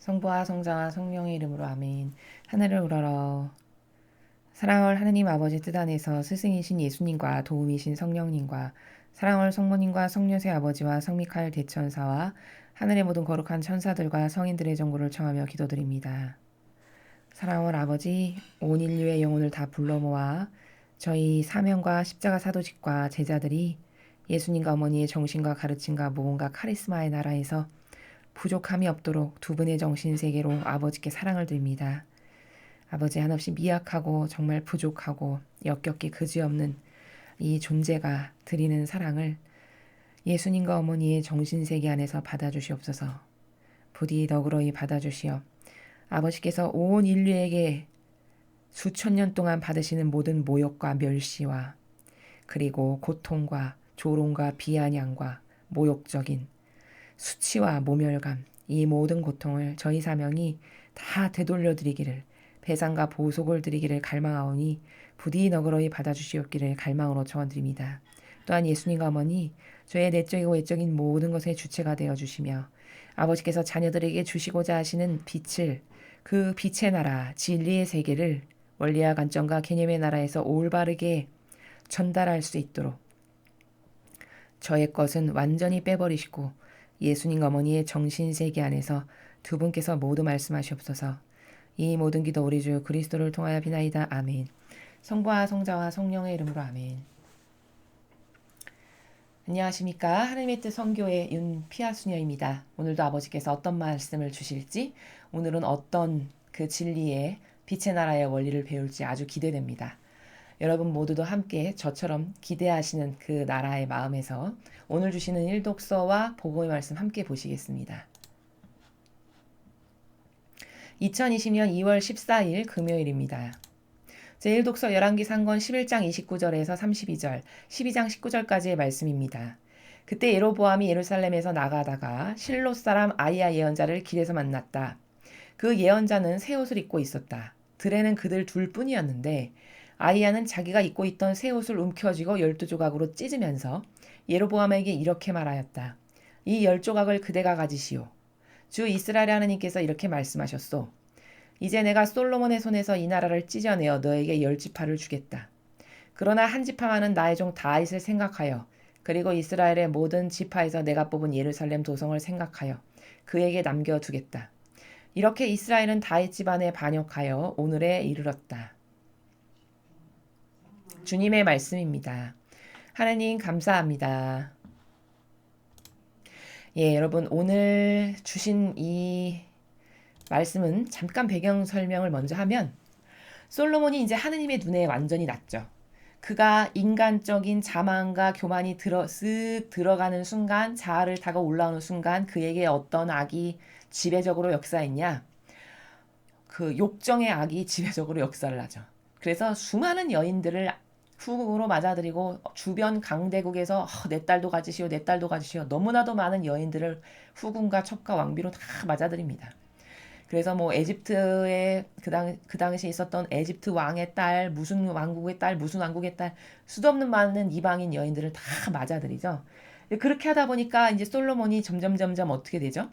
성부와 성자와 성령의 이름으로 아멘. 하늘을 우러러 사랑을 하느님 아버지 뜻 안에서 스승이신 예수님과 도움이신 성령님과 사랑을 성모님과 성녀세 아버지와 성미카엘 대천사와 하늘의 모든 거룩한 천사들과 성인들의 정보를 청하며 기도드립니다. 사랑을 아버지, 온 인류의 영혼을 다 불러 모아 저희 사명과 십자가 사도직과 제자들이 예수님과 어머니의 정신과 가르침과 모험과 카리스마의 나라에서 부족함이 없도록 두 분의 정신세계로 아버지께 사랑을 드립니다. 아버지, 한없이 미약하고 정말 부족하고 역겹게 그지없는 이 존재가 드리는 사랑을 예수님과 어머니의 정신세계 안에서 받아주시옵소서. 부디 너그러이 받아주시어 아버지께서 온 인류에게 수천 년 동안 받으시는 모든 모욕과 멸시와 그리고 고통과 조롱과 비아냥과 모욕적인 수치와 모멸감, 이 모든 고통을 저희 사명이 다 되돌려 드리기를, 배상과 보속을 드리기를 갈망하오니 부디 너그러이 받아주시옵기를 갈망으로 청원드립니다. 또한 예수님과 어머니, 저의 내적이고 외적인 모든 것의 주체가 되어주시며 아버지께서 자녀들에게 주시고자 하시는 빛을, 그 빛의 나라, 진리의 세계를 원리와 관점과 개념의 나라에서 올바르게 전달할 수 있도록 저의 것은 완전히 빼버리시고 예수님 어머니의 정신세계 안에서 두 분께서 모두 말씀하시옵소서. 이 모든 기도 우리 주 그리스도를 통하여 비나이다. 아멘. 성부와 성자와 성령의 이름으로 아멘. 안녕하십니까. 하나님의 뜻 선교의 윤피아수녀입니다. 오늘도 아버지께서 어떤 말씀을 주실지, 오늘은 어떤 그 진리의 빛의 나라의 원리를 배울지 아주 기대됩니다. 여러분 모두도 함께 저처럼 기대하시는 그 나라의 마음에서 오늘 주시는 일독서와 복음의 말씀 함께 보시겠습니다. 2020년 2월 14일 금요일입니다. 제1독서 열왕기상권 11장 29절에서 32절, 12장 19절까지의 말씀입니다. 그때 예로보암이 예루살렘에서 나가다가 실롯 사람 아이야 예언자를 길에서 만났다. 그 예언자는 새 옷을 입고 있었다. 들에는 그들 둘뿐이었는데 아이야는 자기가 입고 있던 새 옷을 움켜쥐고 12조각으로 찢으면서 예로보암에게 이렇게 말하였다. 이 10조각을 그대가 가지시오. 주 이스라엘 하느님께서 이렇게 말씀하셨소. 이제 내가 솔로몬의 손에서 이 나라를 찢어내어 너에게 10지파를 주겠다. 그러나 한 지파만은 나의 종 다윗을 생각하여 그리고 이스라엘의 모든 지파에서 내가 뽑은 예루살렘 도성을 생각하여 그에게 남겨두겠다. 이렇게 이스라엘은 다윗 집안에 반역하여 오늘에 이르렀다. 주님의 말씀입니다. 하나님 감사합니다. 예, 여러분 오늘 주신 이 말씀은 잠깐 배경 설명을 먼저 하면 솔로몬이 이제 하느님의 눈에 완전히 났죠. 그가 인간적인 자만과 교만이 쓱 들어가는 순간, 자아를 타고 올라오는 순간 그에게 어떤 악이 지배적으로 역사했냐? 그 욕정의 악이 지배적으로 역사를 하죠. 그래서 수많은 여인들을 후궁으로 맞아들이고 주변 강대국에서 내 딸도 가지시오, 내 딸도 가지시오. 너무나도 많은 여인들을 후궁과 첩과 왕비로 다 맞아들입니다. 그래서 뭐 에집트에 그 당시에 있었던 에집트 왕의 딸, 무슨 왕국의 딸, 무슨 왕국의 딸, 수도 없는 많은 이방인 여인들을 다 맞아들이죠. 그렇게 하다 보니까 이제 솔로몬이 점점 어떻게 되죠?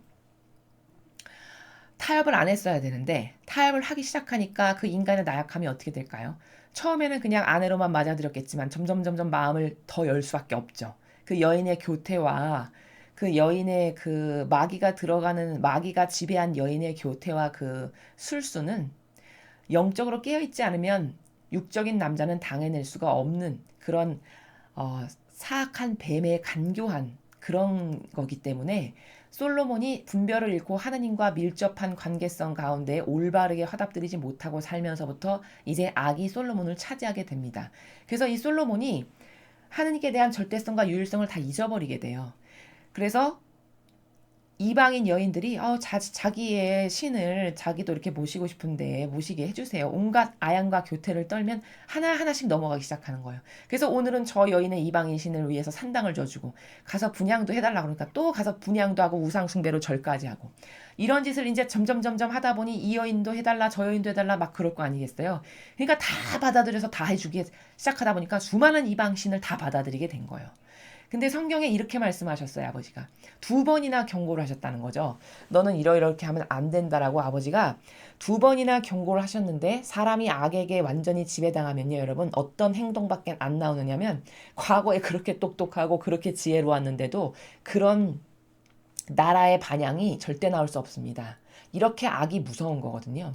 타협을 안 했어야 되는데 타협을 하기 시작하니까 그 인간의 나약함이 어떻게 될까요? 처음에는 그냥 아내로만 맞아들였겠지만 점점 마음을 더 열 수밖에 없죠. 그 여인의 교태와 그 여인의 그 마귀가 지배한 여인의 교태와 그 술수는 영적으로 깨어있지 않으면 육적인 남자는 당해낼 수가 없는 그런 사악한 뱀의 간교한 그런 거기 때문에 솔로몬이 분별을 잃고 하느님과 밀접한 관계성 가운데 올바르게 화답드리지 못하고 살면서부터 이제 악이 솔로몬을 차지하게 됩니다. 그래서 이 솔로몬이 하느님께 대한 절대성과 유일성을 다 잊어버리게 돼요. 그래서 이방인 여인들이 자기의 신을 자기도 이렇게 모시고 싶은데 모시게 해주세요. 온갖 아양과 교태를 떨면 하나하나씩 넘어가기 시작하는 거예요. 그래서 오늘은 저 여인의 이방인 신을 위해서 산당을 져주고 가서 분향도 해달라고 그러니까 또 가서 분향도 하고 우상숭배로 절까지 하고 이런 짓을 이제 점점 하다 보니 이 여인도 해달라 저 여인도 해달라 막 그럴 거 아니겠어요. 그러니까 다 받아들여서 다 해주기 시작하다 보니까 수많은 이방 신을 다 받아들이게 된 거예요. 근데 성경에 이렇게 말씀하셨어요, 아버지가. 2번이나 경고를 하셨다는 거죠. 너는 이렇게 하면 안 된다라고 아버지가 2번이나 경고를 하셨는데 사람이 악에게 완전히 지배당하면요, 여러분 어떤 행동밖에 안 나오느냐면 과거에 그렇게 똑똑하고 그렇게 지혜로웠는데도 그런 나라의 반향이 절대 나올 수 없습니다. 이렇게 악이 무서운 거거든요.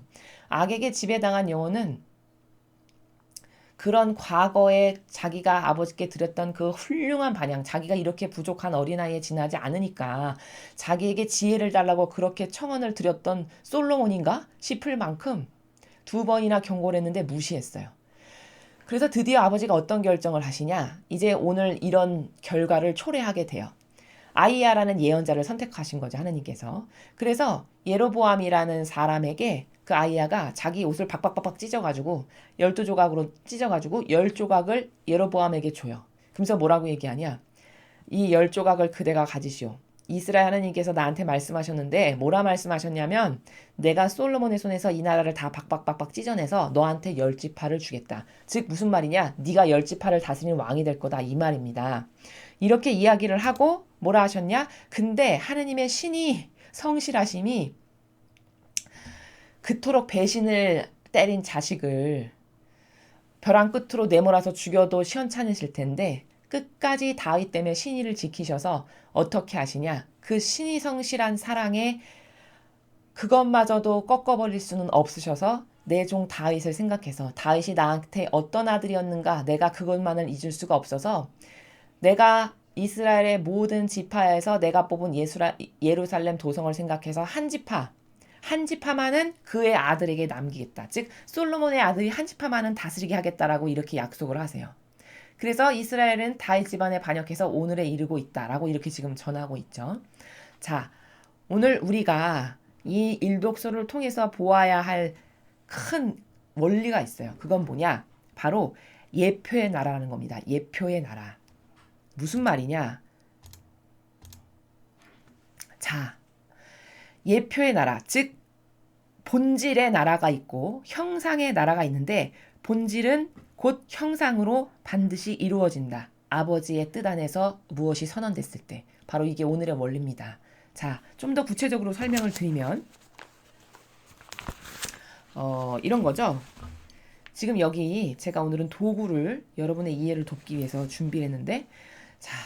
악에게 지배당한 영혼은 그런 과거에 자기가 아버지께 드렸던 그 훌륭한 반향, 자기가 이렇게 부족한 어린아이에 지나지 않으니까 자기에게 지혜를 달라고 그렇게 청원을 드렸던 솔로몬인가 싶을 만큼 2번이나 경고를 했는데 무시했어요. 그래서 드디어 아버지가 어떤 결정을 하시냐? 이제 오늘 이런 결과를 초래하게 돼요. 아이야라는 예언자를 선택하신 거죠, 하느님께서. 그래서 예로보암이라는 사람에게 그 아이야가 자기 옷을 박박박박 찢어가지고 12조각으로 찢어가지고 10조각을 예로보암에게 줘요. 그러면서 뭐라고 얘기하냐? 이 10조각을 그대가 가지시오. 이스라엘 하나님께서 나한테 말씀하셨는데 뭐라 말씀하셨냐면 내가 솔로몬의 손에서 이 나라를 다 박박박박 찢어내서 너한테 10지파를 주겠다. 즉 무슨 말이냐? 네가 10지파를 다스리는 왕이 될 거다 이 말입니다. 이렇게 이야기를 하고 뭐라 하셨냐? 근데 하느님의 신이 성실하심이 그토록 배신을 때린 자식을 벼랑 끝으로 내몰아서 죽여도 시원찮으실 텐데 끝까지 다윗 때문에 신의를 지키셔서 어떻게 하시냐? 그 신이 성실한 사랑에 그것마저도 꺾어버릴 수는 없으셔서 내 종 다윗을 생각해서 다윗이 나한테 어떤 아들이었는가 내가 그것만을 잊을 수가 없어서 내가 이스라엘의 모든 지파에서 내가 뽑은 예루살렘 도성을 생각해서 한 지파만은 그의 아들에게 남기겠다. 즉 솔로몬의 아들이 한 지파만은 다스리게 하겠다라고 이렇게 약속을 하세요. 그래서 이스라엘은 다윗 집안에 반역해서 오늘에 이르고 있다라고 이렇게 지금 전하고 있죠. 자, 오늘 우리가 이 일독서를 통해서 보아야 할 큰 원리가 있어요. 그건 뭐냐? 바로 예표의 나라라는 겁니다. 예표의 나라. 무슨 말이냐? 자, 예표의 나라, 즉 본질의 나라가 있고 형상의 나라가 있는데 본질은 곧 형상으로 반드시 이루어진다. 아버지의 뜻 안에서 무엇이 선언됐을 때. 바로 이게 오늘의 원리입니다. 자, 좀 더 구체적으로 설명을 드리면 이런 거죠. 지금 여기 제가 오늘은 도구를 여러분의 이해를 돕기 위해서 준비를 했는데 자,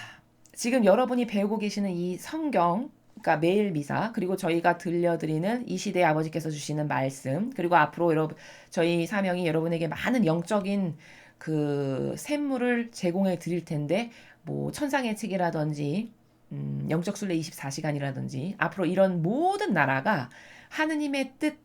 지금 여러분이 배우고 계시는 이 성경 그러니까 매일 미사 그리고 저희가 들려드리는 이 시대의 아버지께서 주시는 말씀 그리고 앞으로 여러분 저희 사명이 여러분에게 많은 영적인 그 샘물을 제공해 드릴 텐데 뭐 천상의 책이라든지 영적 순례 24시간이라든지 앞으로 이런 모든 나라가 하느님의 뜻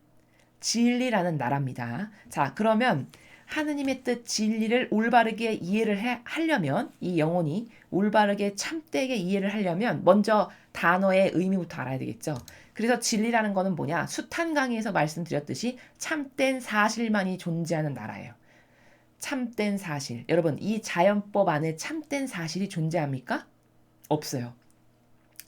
진리라는 나라입니다. 자, 그러면 하느님의 뜻 진리를 올바르게 이해를 하려면 이 영혼이 올바르게 참되게 이해를 하려면 먼저 단어의 의미부터 알아야 되겠죠. 그래서 진리라는 거는 뭐냐? 숱한 강의에서 말씀드렸듯이 참된 사실만이 존재하는 나라예요. 참된 사실. 여러분, 이 자연법 안에 참된 사실이 존재합니까? 없어요.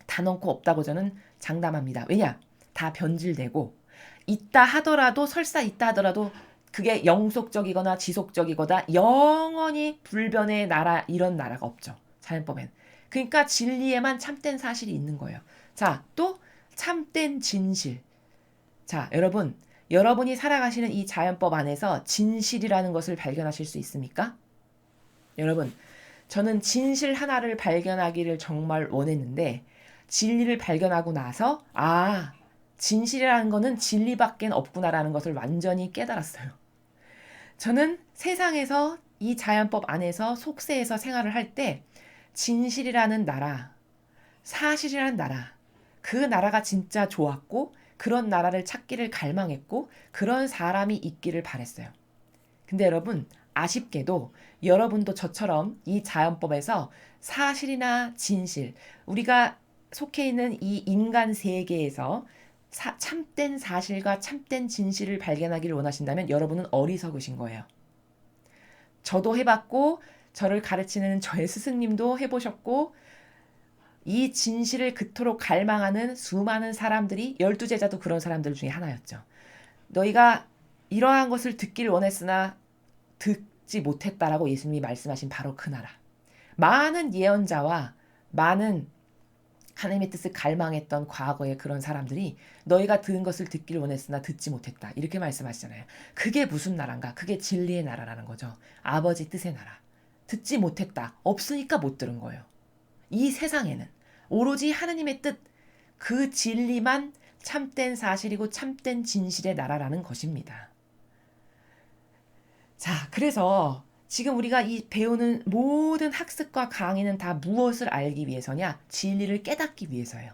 단언코 없다고 저는 장담합니다. 왜냐? 다 변질되고 있다 하더라도 설사 있다 하더라도 그게 영속적이거나 지속적이거나 영원히 불변의 나라 이런 나라가 없죠. 자연법엔. 그러니까 진리에만 참된 사실이 있는 거예요. 자, 또 참된 진실. 자, 여러분이 살아가시는 이 자연법 안에서 진실이라는 것을 발견하실 수 있습니까? 여러분, 저는 진실 하나를 발견하기를 정말 원했는데 진리를 발견하고 나서 진실이라는 거는 진리밖에 없구나라는 것을 완전히 깨달았어요. 저는 세상에서 이 자연법 안에서 속세에서 생활을 할 때 진실이라는 나라, 사실이라는 나라, 그 나라가 진짜 좋았고 그런 나라를 찾기를 갈망했고 그런 사람이 있기를 바랬어요. 근데 여러분 아쉽게도 여러분도 저처럼 이 자연법에서 사실이나 진실, 우리가 속해 있는 이 인간 세계에서 참된 사실과 참된 진실을 발견하기를 원하신다면 여러분은 어리석으신 거예요. 저도 해봤고 저를 가르치는 저의 스승님도 해보셨고 이 진실을 그토록 갈망하는 수많은 사람들이 12제자도 그런 사람들 중에 하나였죠. 너희가 이러한 것을 듣기를 원했으나 듣지 못했다라고 예수님이 말씀하신 바로 그 나라. 많은 예언자와 많은 하나님의 뜻을 갈망했던 과거의 그런 사람들이 너희가 들은 것을 듣기를 원했으나 듣지 못했다. 이렇게 말씀하시잖아요. 그게 무슨 나라인가? 그게 진리의 나라라는 거죠. 아버지 뜻의 나라. 듣지 못했다. 없으니까 못 들은 거예요. 이 세상에는 오로지 하나님의 뜻, 그 진리만 참된 사실이고 참된 진실의 나라라는 것입니다. 자, 그래서 지금 우리가 이 배우는 모든 학습과 강의는 다 무엇을 알기 위해서냐? 진리를 깨닫기 위해서예요.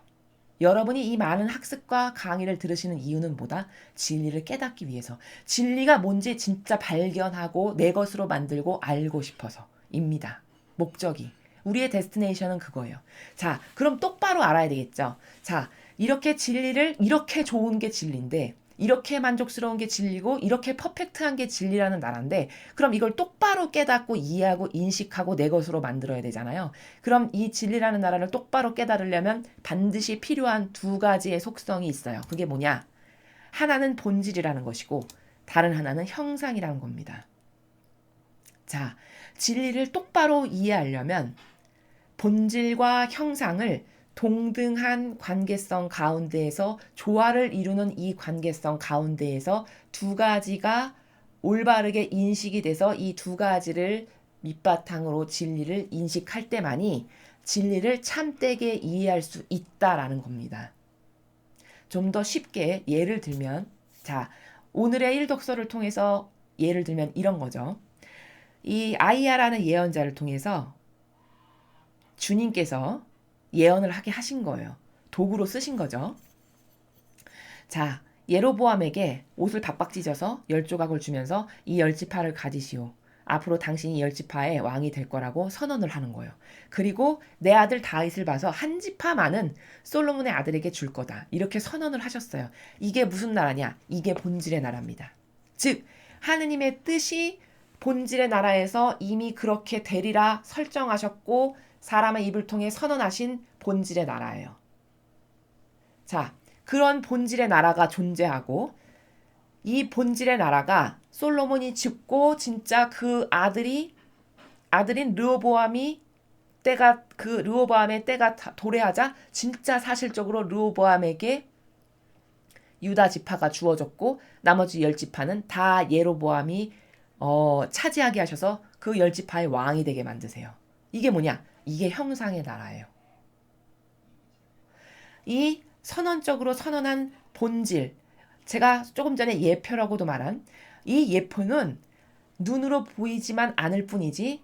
여러분이 이 많은 학습과 강의를 들으시는 이유는 뭐다? 진리를 깨닫기 위해서. 진리가 뭔지 진짜 발견하고 내 것으로 만들고 알고 싶어서입니다. 목적이. 우리의 데스티네이션은 그거예요. 자, 그럼 똑바로 알아야 되겠죠. 자, 이렇게 진리를, 이렇게 좋은 게 진리인데, 이렇게 만족스러운 게 진리고 이렇게 퍼펙트한 게 진리라는 나라인데, 그럼 이걸 똑바로 깨닫고 이해하고 인식하고 내 것으로 만들어야 되잖아요. 그럼 이 진리라는 나라를 똑바로 깨달으려면 반드시 필요한 두 가지의 속성이 있어요. 그게 뭐냐? 하나는 본질이라는 것이고 다른 하나는 형상이라는 겁니다. 자, 진리를 똑바로 이해하려면 본질과 형상을 동등한 관계성 가운데에서 조화를 이루는 이 관계성 가운데에서 두 가지가 올바르게 인식이 돼서 이 두 가지를 밑바탕으로 진리를 인식할 때만이 진리를 참되게 이해할 수 있다라는 겁니다. 좀 더 쉽게 예를 들면, 자, 오늘의 일독서를 통해서 예를 들면 이런 거죠. 이 아이야라는 예언자를 통해서 주님께서 예언을 하게 하신 거예요. 도구로 쓰신 거죠. 자, 예로보암에게 옷을 박박 찢어서 10조각을 주면서 이 10지파를 가지시오. 앞으로 당신이 10지파의 왕이 될 거라고 선언을 하는 거예요. 그리고 내 아들 다윗을 봐서 한 지파만은 솔로몬의 아들에게 줄 거다. 이렇게 선언을 하셨어요. 이게 무슨 나라냐? 이게 본질의 나라입니다. 즉, 하느님의 뜻이 본질의 나라에서 이미 그렇게 되리라 설정하셨고 사람의 입을 통해 선언하신 본질의 나라예요. 자, 그런 본질의 나라가 존재하고 이 본질의 나라가 솔로몬이 죽고 진짜 그 아들인 르호보암이 르호보암의 때가 도래하자 진짜 사실적으로 르호보암에게 유다 지파가 주어졌고 나머지 10지파는 다 예로보암이 차지하게 하셔서 그 10지파의 왕이 되게 만드세요. 이게 뭐냐? 이게 형상의 나라예요. 이 선언적으로 선언한 본질, 제가 조금 전에 예표라고도 말한 이 예표는 눈으로 보이지만 않을 뿐이지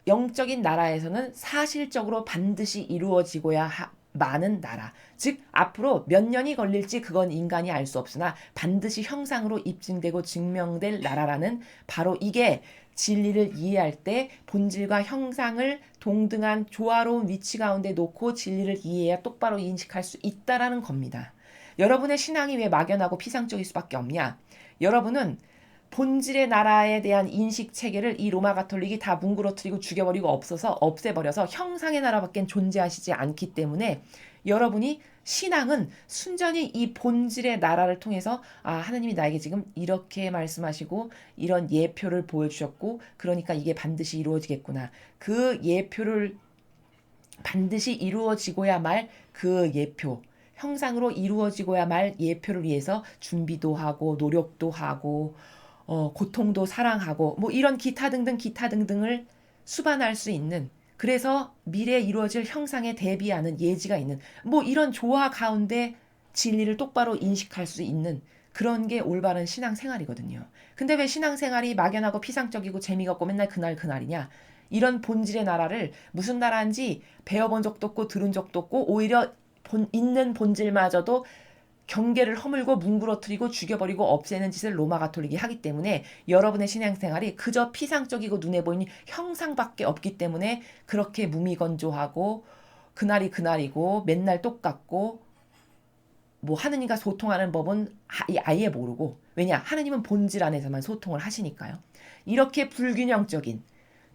영적인 나라에서는 사실적으로 반드시 이루어지고야 많은 나라. 즉 앞으로 몇 년이 걸릴지 그건 인간이 알 수 없으나 반드시 형상으로 입증되고 증명될 나라라는 바로 이게 진리를 이해할 때 본질과 형상을 동등한 조화로운 위치 가운데 놓고 진리를 이해해야 똑바로 인식할 수 있다라는 겁니다. 여러분의 신앙이 왜 막연하고 피상적일 수밖에 없냐? 여러분은 본질의 나라에 대한 인식 체계를 이 로마 가톨릭이 다 뭉그러뜨리고 죽여버리고 없애버려서 형상의 나라밖에 존재하시지 않기 때문에 여러분이 신앙은 순전히 이 본질의 나라를 통해서 하나님이 나에게 지금 이렇게 말씀하시고 이런 예표를 보여주셨고 그러니까 이게 반드시 이루어지겠구나. 그 예표를 반드시 이루어지고야 말 그 예표 형상으로 이루어지고야 말 예표를 위해서 준비도 하고 노력도 하고 고통도 사랑하고 뭐 이런 기타 등등을 수반할 수 있는 그래서 미래에 이루어질 형상에 대비하는 예지가 있는 뭐 이런 조화 가운데 진리를 똑바로 인식할 수 있는 그런 게 올바른 신앙생활이거든요. 근데 왜 신앙생활이 막연하고 피상적이고 재미가 없고 맨날 그날이냐? 이런 본질의 나라를 무슨 나라인지 배워본 적도 없고 들은 적도 없고 오히려 있는 본질마저도 경계를 허물고 뭉그러뜨리고 죽여버리고 없애는 짓을 로마 가톨릭이 하기 때문에 여러분의 신앙생활이 그저 피상적이고 눈에 보이는 형상밖에 없기 때문에 그렇게 무미건조하고 그날이 그날이고 맨날 똑같고 뭐 하느님과 소통하는 법은 아예 모르고 왜냐 하느님은 본질 안에서만 소통을 하시니까요. 이렇게 불균형적인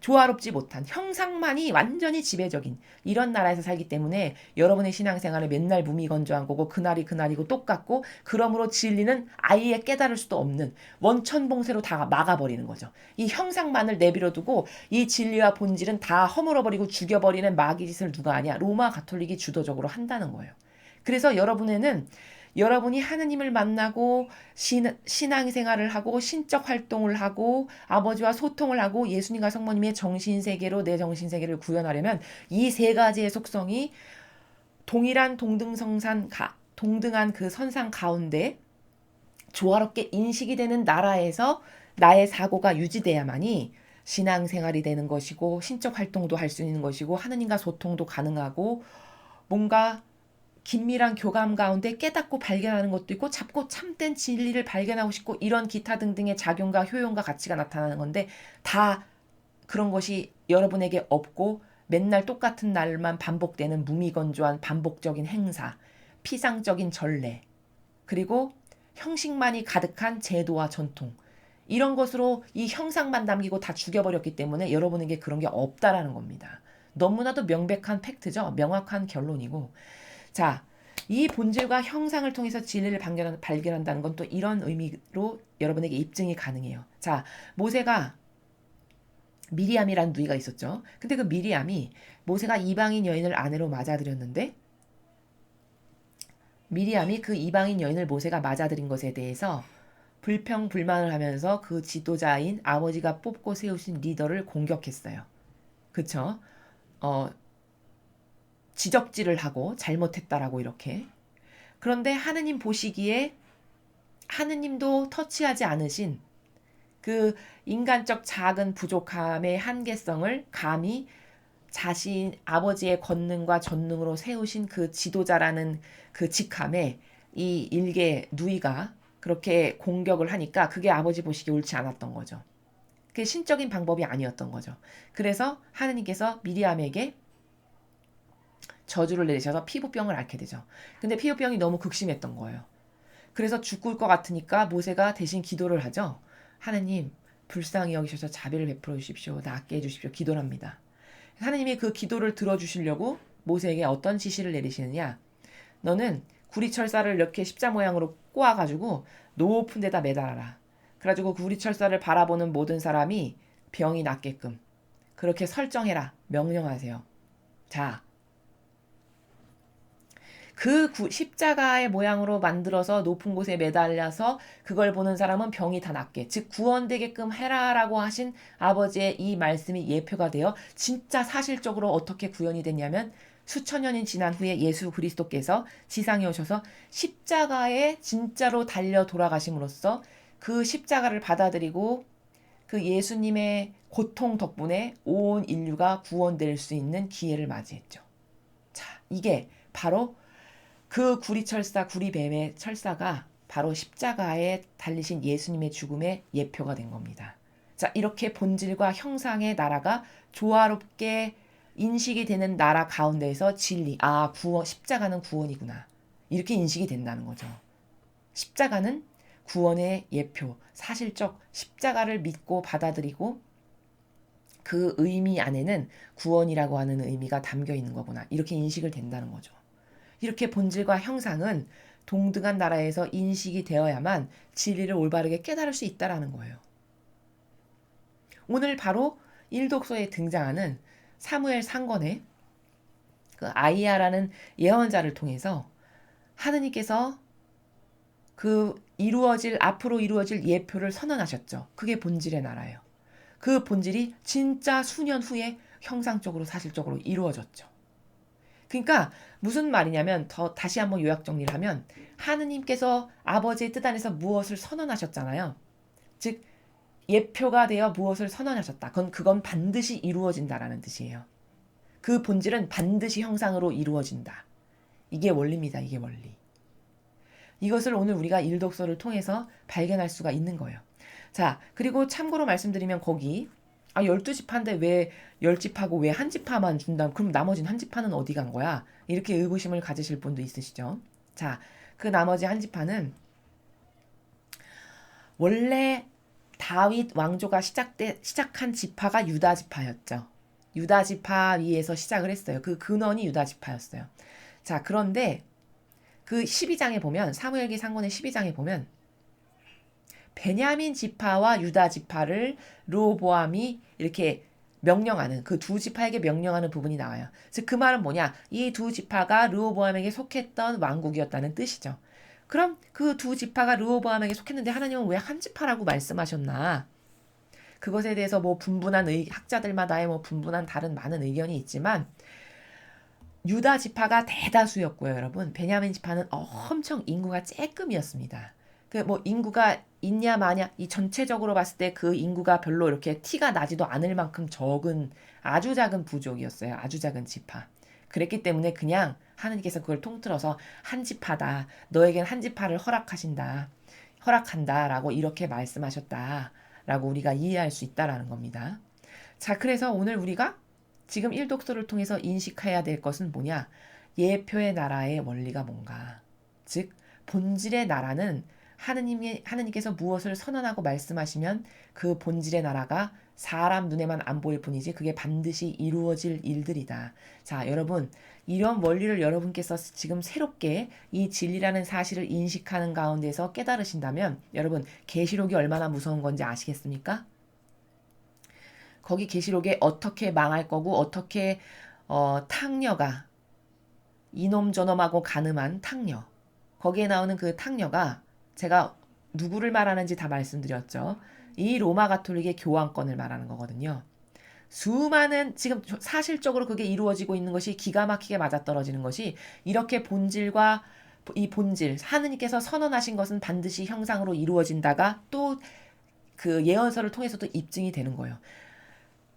조화롭지 못한 형상만이 완전히 지배적인 이런 나라에서 살기 때문에 여러분의 신앙생활에 맨날 무미건조한 거고 그날이 그날이고 똑같고 그러므로 진리는 아예 깨달을 수도 없는 원천봉쇄로 다 막아버리는 거죠. 이 형상만을 내버려두고 이 진리와 본질은 다 허물어버리고 죽여버리는 마귀 짓을 누가 하냐? 로마 가톨릭이 주도적으로 한다는 거예요. 그래서 여러분이 하느님을 만나고 신앙생활을 하고 신적 활동을 하고 아버지와 소통을 하고 예수님과 성모님의 정신세계로 내 정신세계를 구현하려면 이 세 가지의 속성이 동일한 동등한 그 선상 가운데 조화롭게 인식이 되는 나라에서 나의 사고가 유지돼야만이 신앙생활이 되는 것이고 신적 활동도 할 수 있는 것이고 하느님과 소통도 가능하고 뭔가 긴밀한 교감 가운데 깨닫고 발견하는 것도 있고 잡고 참된 진리를 발견하고 싶고 이런 기타 등등의 작용과 효용과 가치가 나타나는 건데 다 그런 것이 여러분에게 없고 맨날 똑같은 날만 반복되는 무미건조한 반복적인 행사, 피상적인 전례, 그리고 형식만이 가득한 제도와 전통 이런 것으로 이 형상만 남기고 다 죽여버렸기 때문에 여러분에게 그런 게 없다라는 겁니다. 너무나도 명백한 팩트죠. 명확한 결론이고 자, 이 본질과 형상을 통해서 진리를 발견한다는 건 또 이런 의미로 여러분에게 입증이 가능해요. 자, 모세가 미리암이라는 누이가 있었죠. 근데 그 미리암이 모세가 이방인 여인을 아내로 맞아들였는데 미리암이 그 이방인 여인을 모세가 맞아들인 것에 대해서 불평불만을 하면서 그 지도자인 아버지가 뽑고 세우신 리더를 공격했어요. 그쵸? 지적질을 하고 잘못했다라고 이렇게. 그런데 하느님 보시기에 하느님도 터치하지 않으신 그 인간적 작은 부족함의 한계성을 감히 자신 아버지의 권능과 전능으로 세우신 그 지도자라는 그 직함에 이 일개 누이가 그렇게 공격을 하니까 그게 아버지 보시기에 옳지 않았던 거죠. 그게 신적인 방법이 아니었던 거죠. 그래서 하느님께서 미리암에게 저주를 내리셔서 피부병을 앓게 되죠. 근데 피부병이 너무 극심했던 거예요. 그래서 죽을 것 같으니까 모세가 대신 기도를 하죠. 하느님 불쌍히 여기셔서 자비를 베풀어 주십시오. 낫게 해주십시오. 기도를 합니다. 하느님이 그 기도를 들어주시려고 모세에게 어떤 지시를 내리시느냐. 너는 구리철사를 이렇게 십자 모양으로 꼬아가지고 높은 데다 매달아라. 그래가지고 구리철사를 바라보는 모든 사람이 병이 낫게끔 그렇게 설정해라. 명령하세요. 자, 그 십자가의 모양으로 만들어서 높은 곳에 매달려서 그걸 보는 사람은 병이 다 낫게 즉 구원되게끔 해라라고 하신 아버지의 이 말씀이 예표가 되어 진짜 사실적으로 어떻게 구현이 됐냐면 수천 년이 지난 후에 예수 그리스도께서 지상에 오셔서 십자가에 진짜로 달려 돌아가심으로써 그 십자가를 받아들이고 그 예수님의 고통 덕분에 온 인류가 구원될 수 있는 기회를 맞이했죠. 자, 이게 바로 그 구리뱀의 철사가 바로 십자가에 달리신 예수님의 죽음의 예표가 된 겁니다. 자, 이렇게 본질과 형상의 나라가 조화롭게 인식이 되는 나라 가운데에서 진리, 십자가는 구원이구나. 이렇게 인식이 된다는 거죠. 십자가는 구원의 예표, 사실적 십자가를 믿고 받아들이고 그 의미 안에는 구원이라고 하는 의미가 담겨 있는 거구나. 이렇게 인식을 된다는 거죠. 이렇게 본질과 형상은 동등한 나라에서 인식이 되어야만 진리를 올바르게 깨달을 수 있다는 거예요. 오늘 바로 일독서에 등장하는 사무엘 상건의 그 아이야라는 예언자를 통해서 하느님께서 앞으로 이루어질 예표를 선언하셨죠. 그게 본질의 나라예요. 그 본질이 진짜 수년 후에 형상적으로 사실적으로 이루어졌죠. 그러니까 무슨 말이냐면 다시 한번 요약 정리를 하면 하느님께서 아버지의 뜻 안에서 무엇을 선언하셨잖아요. 즉 예표가 되어 무엇을 선언하셨다. 그건 반드시 이루어진다라는 뜻이에요. 그 본질은 반드시 형상으로 이루어진다. 이게 원리입니다. 이게 원리. 이것을 오늘 우리가 일독서를 통해서 발견할 수가 있는 거예요. 자, 그리고 참고로 말씀드리면 거기 12지파인데 왜 10지파고 왜 한 지파만 준다? 그럼 나머지는 한 지파는 어디 간 거야? 이렇게 의구심을 가지실 분도 있으시죠? 자, 그 나머지 한 지파는 원래 다윗 왕조가 시작한 지파가 유다 지파였죠. 유다 지파 위에서 시작을 했어요. 그 근원이 유다 지파였어요. 자, 그런데 그 12장에 보면, 사무엘기 상권의 12장에 보면 베냐민 지파와 유다 지파를 르호보암이 이렇게 명령하는, 그 두 지파에게 명령하는 부분이 나와요. 즉 그 말은 뭐냐? 이 두 지파가 르호보암에게 속했던 왕국이었다는 뜻이죠. 그럼 그 두 지파가 르호보암에게 속했는데 하나님은 왜 한 지파라고 말씀하셨나? 그것에 대해서 뭐 분분한 학자들마다의 뭐 분분한 다른 많은 의견이 있지만, 유다 지파가 대다수였고요, 여러분. 베냐민 지파는 엄청 인구가 쬐끔이었습니다. 그 뭐 인구가 있냐 마냐, 이 전체적으로 봤을 때 그 인구가 별로 이렇게 티가 나지도 않을 만큼 적은 아주 작은 부족이었어요. 아주 작은 지파. 그랬기 때문에 그냥 하느님께서 그걸 통틀어서 한 지파다. 너에겐 한 지파를 허락한다라고 이렇게 말씀하셨다라고 우리가 이해할 수 있다라는 겁니다. 자, 그래서 오늘 우리가 지금 일독서를 통해서 인식해야 될 것은 뭐냐? 예표의 나라의 원리가 뭔가. 즉 본질의 나라는 하느님께서 무엇을 선언하고 말씀하시면 그 본질의 나라가 사람 눈에만 안 보일 뿐이지 그게 반드시 이루어질 일들이다. 자, 여러분, 이런 원리를 여러분께서 지금 새롭게 이 진리라는 사실을 인식하는 가운데서 깨달으신다면, 여러분, 계시록이 얼마나 무서운 건지 아시겠습니까? 거기 계시록에 어떻게 망할 거고 어떻게 탕녀가, 이놈 저놈하고 가늠한 탕녀, 거기에 나오는 그 탕녀가, 제가 누구를 말하는지 다 말씀드렸죠. 이 로마 가톨릭의 교황권을 말하는 거거든요. 수많은, 지금 사실적으로 그게 이루어지고 있는 것이 기가 막히게 맞아떨어지는 것이, 이렇게 본질과 이 본질, 하느님께서 선언하신 것은 반드시 형상으로 이루어진다가 또 그 예언서를 통해서도 입증이 되는 거예요.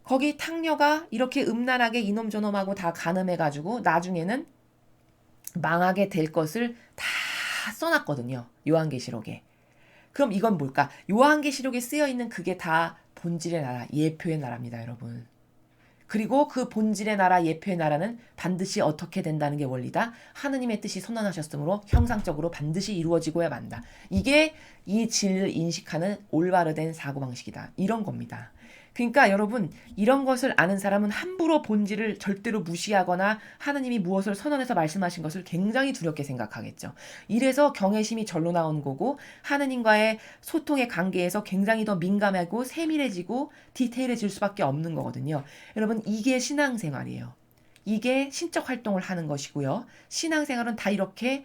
거기 탕녀가 이렇게 음란하게 이놈 저놈하고 다 간음해가지고 나중에는 망하게 될 것을 다 써놨거든요. 요한계시록에. 그럼 이건 뭘까? 요한계시록에 쓰여있는 그게 다 본질의 나라, 예표의 나라입니다, 여러분. 그리고 그 본질의 나라, 예표의 나라는 반드시 어떻게 된다는 게 원리다. 하느님의 뜻이 선언하셨으므로 형상적으로 반드시 이루어지고야 만다. 이게 이 진리를 인식하는 올바르된 사고방식이다. 이런 겁니다. 그러니까 여러분, 이런 것을 아는 사람은 함부로 본질을 절대로 무시하거나 하느님이 무엇을 선언해서 말씀하신 것을 굉장히 두렵게 생각하겠죠. 이래서 경외심이 절로 나온 거고, 하느님과의 소통의 관계에서 굉장히 더 민감하고 세밀해지고 디테일해질 수밖에 없는 거거든요. 여러분, 이게 신앙생활이에요. 이게 신적 활동을 하는 것이고요. 신앙생활은 다 이렇게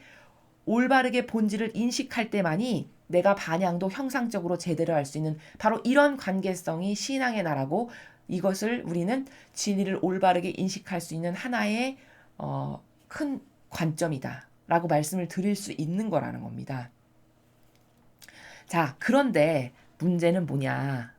올바르게 본질을 인식할 때만이 내가 반향도 형상적으로 제대로 할 수 있는, 바로 이런 관계성이 신앙의 나라고, 이것을 우리는 진리를 올바르게 인식할 수 있는 하나의 큰 관점이다 라고 말씀을 드릴 수 있는 거라는 겁니다. 자, 그런데 문제는 뭐냐?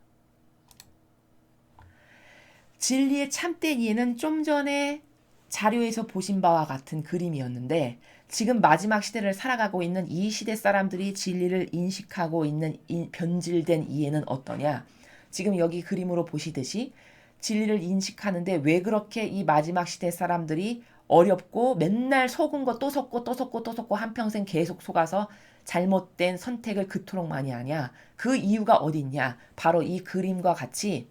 진리의 참된 이해는 좀 전에 자료에서 보신 바와 같은 그림이었는데, 지금 마지막 시대를 살아가고 있는 이 시대 사람들이 진리를 인식하고 있는 변질된 이해는 어떠냐? 지금 여기 그림으로 보시듯이 진리를 인식하는데 왜 그렇게 이 마지막 시대 사람들이 어렵고 맨날 속은 거 또 속고 또 속고 또 속고 한평생 계속 속아서 잘못된 선택을 그토록 많이 하냐? 그 이유가 어디 있냐? 바로 이 그림과 같이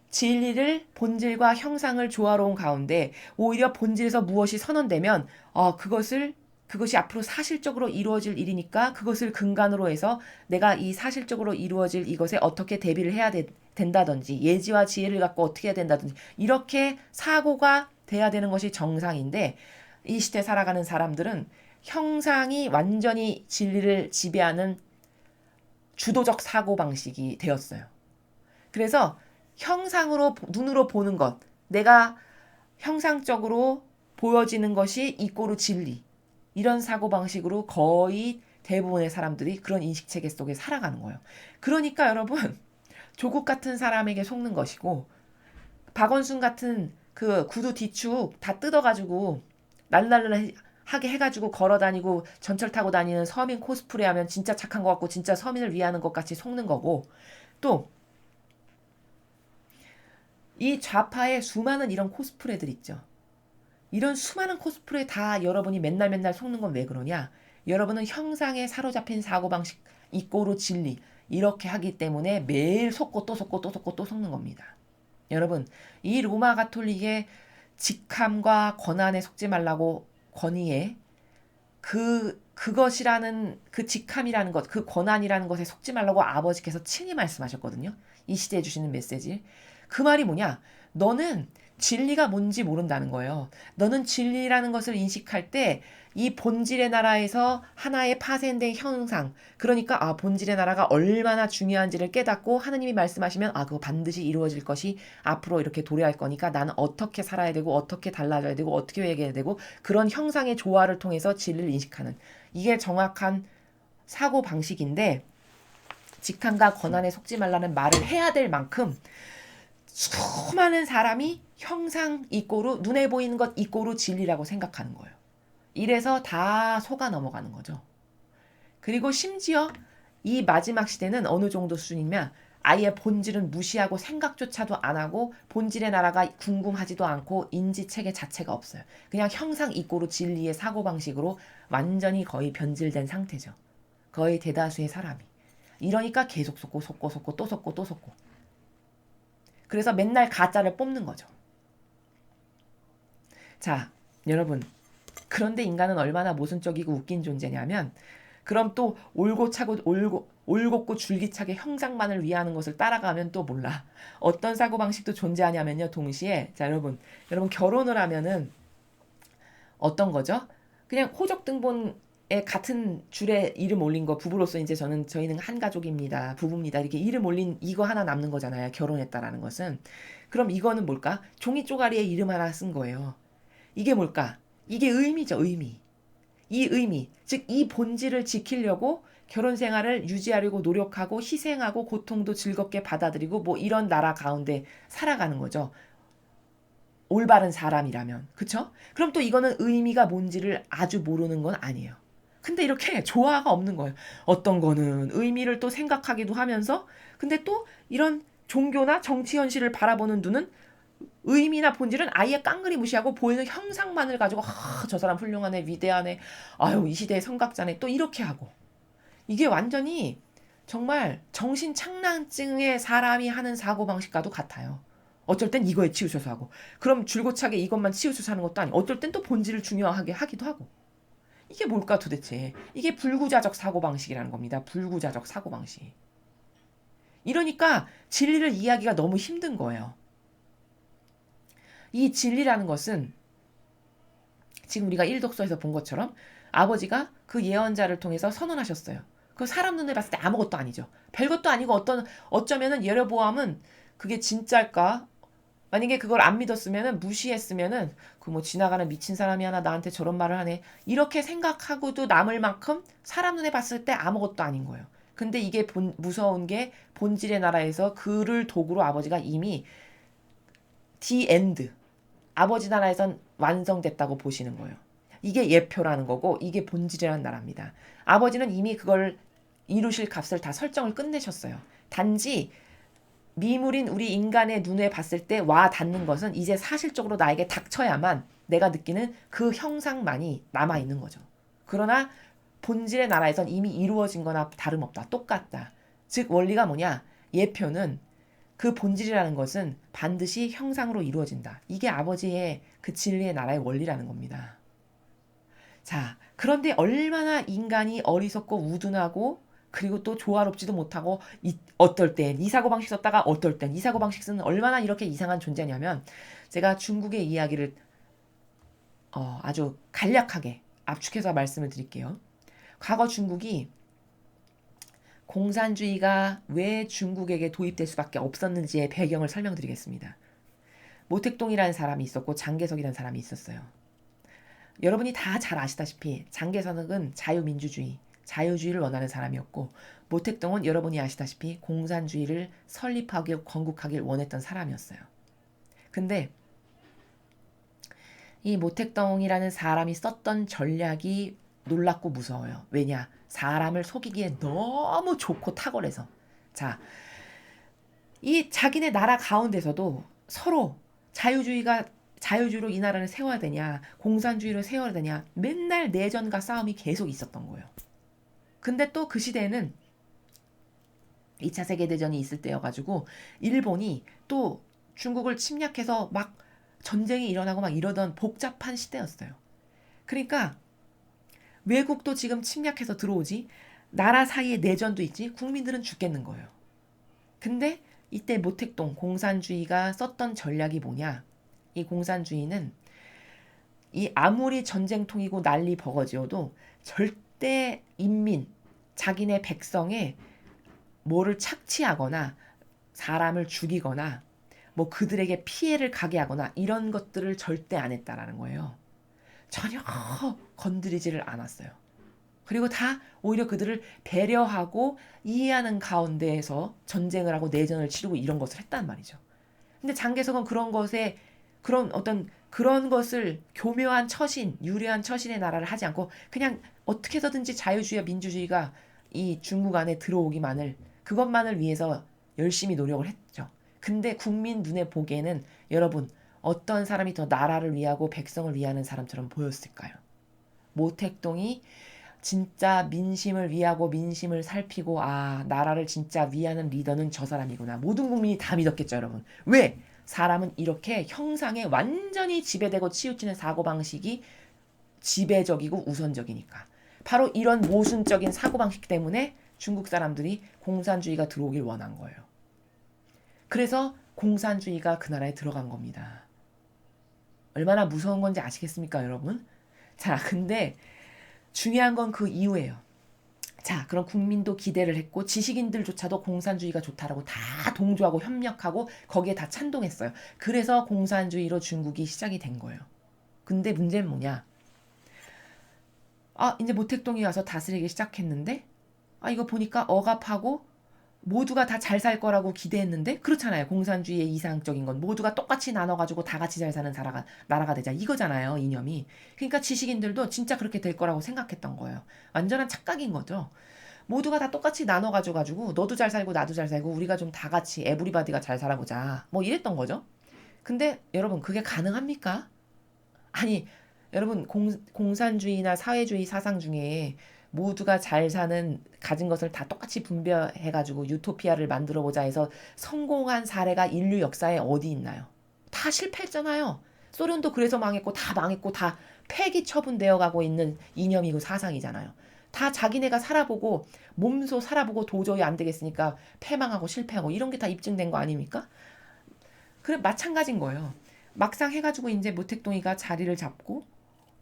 진리를, 본질과 형상을 조화로운 가운데 오히려 본질에서 무엇이 선언되면 그것이 앞으로 사실적으로 이루어질 일이니까 그것을 근간으로 해서 내가 이 사실적으로 이루어질 이것에 어떻게 대비를 해야 된다든지, 예지와 지혜를 갖고 어떻게 해야 된다든지, 이렇게 사고가 돼야 되는 것이 정상인데, 이 시대 살아가는 사람들은 형상이 완전히 진리를 지배하는 주도적 사고방식이 되었어요. 그래서 형상으로, 눈으로 보는 것, 내가 형상적으로 보여지는 것이 이꼬르 진리, 이런 사고방식으로 거의 대부분의 사람들이 그런 인식체계 속에 살아가는 거예요. 그러니까 여러분, 조국 같은 사람에게 속는 것이고, 박원순 같은 그 구두 뒤축 다 뜯어가지고 날랄하게 해가지고 걸어다니고 전철 타고 다니는 서민 코스프레 하면 진짜 착한 것 같고 진짜 서민을 위하는 것 같이 속는 거고, 또 이 좌파의 수많은 이런 코스프레들 있죠. 이런 수많은 코스프레 다 여러분이 맨날 속는 건 왜 그러냐? 여러분은 형상에 사로잡힌 사고방식, 이꼬르 진리, 이렇게 하기 때문에 매일 속고 또 속고 또 속고 또 속는 겁니다. 여러분, 이 로마 가톨릭의 직함과 권한에 속지 말라고 권위에 그것이라는 그 직함이라는 것, 그 권한이라는 것에 속지 말라고 아버지께서 친히 말씀하셨거든요. 이 시대에 주시는 메시지. 그 말이 뭐냐? 너는 진리가 뭔지 모른다는 거예요. 너는 진리라는 것을 인식할 때 이 본질의 나라에서 하나의 파생된 형상, 그러니까 본질의 나라가 얼마나 중요한지를 깨닫고 하느님이 말씀하시면 그거 반드시 이루어질 것이 앞으로 이렇게 도래할 거니까 나는 어떻게 살아야 되고 어떻게 달라져야 되고 어떻게 얘기해야 되고 그런 형상의 조화를 통해서 진리를 인식하는 이게 정확한 사고 방식인데 직함과 권한에 속지 말라는 말을 해야 될 만큼 수많은 사람이 형상 이꼬르 눈에 보이는 것 이꼬르 진리라고 생각하는 거예요. 이래서 다 속아 넘어가는 거죠. 그리고 심지어 이 마지막 시대는 어느 정도 수준이면 아예 본질은 무시하고 생각조차도 안 하고 본질의 나라가 궁금하지도 않고 인지체계 자체가 없어요. 그냥 형상 이꼬르 진리의 사고방식으로 완전히 거의 변질된 상태죠. 거의 대다수의 사람이. 이러니까 계속 속고 속고 속고 또 속고 또 속고. 그래서 맨날 가짜를 뽑는 거죠. 자, 여러분. 그런데 인간은 얼마나 모순적이고 웃긴 존재냐면 그럼 또 올곧고 줄기차게 형상만을 위하는 것을 따라가면 또 몰라. 어떤 사고방식도 존재하냐면요. 동시에 자 여러분 결혼을 하면은 어떤 거죠? 그냥 호적등본에 같은 줄에 이름 올린 거 부부로서 이제 저희는 한 가족입니다. 부부입니다. 이렇게 이름 올린 이거 하나 남는 거잖아요. 결혼했다라는 것은. 그럼 이거는 뭘까? 종이 쪼가리에 이름 하나 쓴 거예요. 이게 뭘까? 이게 의미죠. 의미. 이 의미, 즉 이 본질을 지키려고 결혼 생활을 유지하려고 노력하고 희생하고 고통도 즐겁게 받아들이고 뭐 이런 나라 가운데 살아가는 거죠. 올바른 사람이라면. 그쵸? 그럼 또 이거는 의미가 뭔지를 아주 모르는 건 아니에요. 근데 이렇게 조화가 없는 거예요. 어떤 거는 의미를 또 생각하기도 하면서 근데 또 이런 종교나 정치 현실을 바라보는 눈은 의미나 본질은 아예 깡그리 무시하고 보이는 형상만을 가지고 저 사람 훌륭하네 위대하네 아유 이 시대의 성각자네 또 이렇게 하고 이게 완전히 정말 정신착란증의 사람이 하는 사고방식과도 같아요. 어쩔 땐 이거에 치우쳐서 하고 그럼 줄고차게 이것만 치우쳐서 하는 것도 아니고 어쩔 땐 또 본질을 중요하게 하기도 하고 이게 뭘까 도대체. 이게 불구자적 사고방식이라는 겁니다. 불구자적 사고방식. 이러니까 진리를 이해하기가 너무 힘든 거예요. 이 진리라는 것은 지금 우리가 1독서에서 본 것처럼 아버지가 그 예언자를 통해서 선언하셨어요. 그 사람 눈에 봤을 때 아무것도 아니죠. 별것도 아니고 어쩌면은 예로보암은 그게 진짜일까? 만약에 그걸 안 믿었으면은 무시했으면은 그 뭐 지나가는 미친 사람이 하나 나한테 저런 말을 하네. 이렇게 생각하고도 남을 만큼 사람 눈에 봤을 때 아무것도 아닌 거예요. 근데 이게 무서운 게 본질의 나라에서 그를 도구로 아버지가 이미 the end 아버지 나라에선 완성됐다고 보시는 거예요. 이게 예표라는 거고 이게 본질이라는 나라입니다. 아버지는 이미 그걸 이루실 값을 다 설정을 끝내셨어요. 단지 미물인 우리 인간의 눈에 봤을 때 와 닿는 것은 이제 사실적으로 나에게 닥쳐야만 내가 느끼는 그 형상만이 남아있는 거죠. 그러나 본질의 나라에선 이미 이루어진 거나 다름없다. 똑같다. 즉 원리가 뭐냐? 예표는 그 본질이라는 것은 반드시 형상으로 이루어진다. 이게 아버지의 그 진리의 나라의 원리라는 겁니다. 자, 그런데 얼마나 인간이 어리석고 우둔하고 그리고 또 조화롭지도 못하고 어떨 땐 이 사고방식 썼다가 어떨 땐 이 사고방식 쓰는 얼마나 이렇게 이상한 존재냐면 제가 중국의 이야기를 아주 간략하게 압축해서 말씀을 드릴게요. 과거 중국이 공산주의가 왜 중국에게 도입될 수밖에 없었는지의 배경을 설명드리겠습니다. 모택동이라는 사람이 있었고 장개석이라는 사람이 있었어요. 여러분이 다 잘 아시다시피 장개석은 자유주의를 원하는 사람이었고 모택동은 여러분이 아시다시피 공산주의를 설립하길 건국하길 원했던 사람이었어요. 근데 이 모택동이라는 사람이 썼던 전략이 놀랍고 무서워요. 왜냐? 사람을 속이기에 너무 좋고 탁월해서. 자, 이 자기네 나라 가운데서도 서로 자유주의로 이 나라를 세워야 되냐, 공산주의로 세워야 되냐, 맨날 내전과 싸움이 계속 있었던 거예요. 근데 또 그 시대에는 2차 세계대전이 있을 때여가지고 일본이 또 중국을 침략해서 막 전쟁이 일어나고 막 이러던 복잡한 시대였어요. 그러니까 외국도 지금 침략해서 들어오지, 나라 사이에 내전도 있지, 국민들은 죽겠는 거예요. 근데 이때 모택동 공산주의가 썼던 전략이 뭐냐? 이 공산주의는 이 아무리 전쟁통이고 난리 버거지어도 절대 인민, 자기네 백성에 뭐를 착취하거나 사람을 죽이거나 뭐 그들에게 피해를 가게 하거나 이런 것들을 절대 안 했다라는 거예요. 전혀 건드리지를 않았어요. 그리고 다 오히려 그들을 배려하고 이해하는 가운데에서 전쟁을 하고 내전을 치르고 이런 것을 했단 말이죠. 근데 장개석은 그런 것에 그런 것을 교묘한 처신, 유려한 처신의 나라를 하지 않고 그냥 어떻게 해서든지 자유주의와 민주주의가 이 중국 안에 들어오기만을, 그것만을 위해서 열심히 노력을 했죠. 근데 국민 눈에 보기에는 여러분 어떤 사람이 더 나라를 위하고 백성을 위하는 사람처럼 보였을까요? 모택동이 진짜 민심을 위하고 민심을 살피고 나라를 진짜 위하는 리더는 저 사람이구나. 모든 국민이 다 믿었겠죠, 여러분. 왜? 사람은 이렇게 형상에 완전히 지배되고 치우치는 사고방식이 지배적이고 우선적이니까. 바로 이런 모순적인 사고방식 때문에 중국 사람들이 공산주의가 들어오길 원한 거예요. 그래서 공산주의가 그 나라에 들어간 겁니다. 얼마나 무서운 건지 아시겠습니까, 여러분? 자, 근데 중요한 건 그 이후예요. 자, 그럼 국민도 기대를 했고 지식인들조차도 공산주의가 좋다라고 다 동조하고 협력하고 거기에 다 찬동했어요. 그래서 공산주의로 중국이 시작이 된 거예요. 근데 문제는 뭐냐? 이제 모택동이 와서 다스리기 시작했는데 이거 보니까 억압하고 모두가 다 잘 살 거라고 기대했는데 그렇잖아요. 공산주의의 이상적인 건 모두가 똑같이 나눠가지고 다 같이 잘 사는 나라가 되자 이거잖아요. 이념이. 그러니까 지식인들도 진짜 그렇게 될 거라고 생각했던 거예요. 완전한 착각인 거죠. 모두가 다 똑같이 나눠가지고 너도 잘 살고 나도 잘 살고 우리가 좀 다 같이 에브리바디가 잘 살아보자 뭐 이랬던 거죠. 근데 여러분 그게 가능합니까? 아니 여러분 공산주의나 사회주의 사상 중에 모두가 잘 사는 가진 것을 다 똑같이 분배해가지고 유토피아를 만들어보자 해서 성공한 사례가 인류 역사에 어디 있나요? 다 실패했잖아요. 소련도 그래서 망했고 다 망했고 다 폐기 처분되어 가고 있는 이념이고 사상이잖아요. 다 자기네가 살아보고 몸소 살아보고 도저히 안 되겠으니까 패망하고 실패하고 이런 게 다 입증된 거 아닙니까? 그래 마찬가지인 거예요. 막상 해가지고 이제 모택동이가 자리를 잡고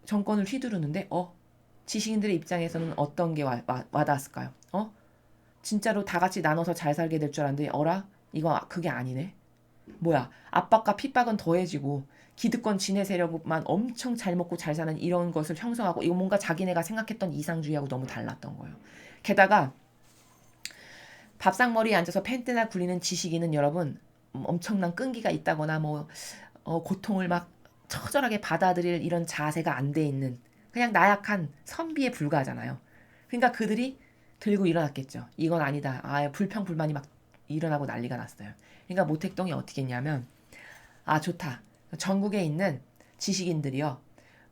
정권을 휘두르는데 지식인들의 입장에서는 어떤 게 와닿았을까요? 진짜로 다 같이 나눠서 잘 살게 될 줄 알았는데 어라? 이거 그게 아니네. 뭐야? 압박과 핍박은 더해지고 기득권 진해 세력만 엄청 잘 먹고 잘 사는 이런 것을 형성하고 이거 뭔가 자기네가 생각했던 이상주의하고 너무 달랐던 거예요. 게다가 밥상머리에 앉아서 펜트나 굴리는 지식인은 여러분 엄청난 끈기가 있다거나 고통을 막 처절하게 받아들일 이런 자세가 안 돼 있는 그냥 나약한 선비에 불과하잖아요. 그러니까 그들이 들고 일어났겠죠. 이건 아니다. 불평불만이 막 일어나고 난리가 났어요. 그러니까 모택동이 어떻게 했냐면 좋다. 전국에 있는 지식인들이요.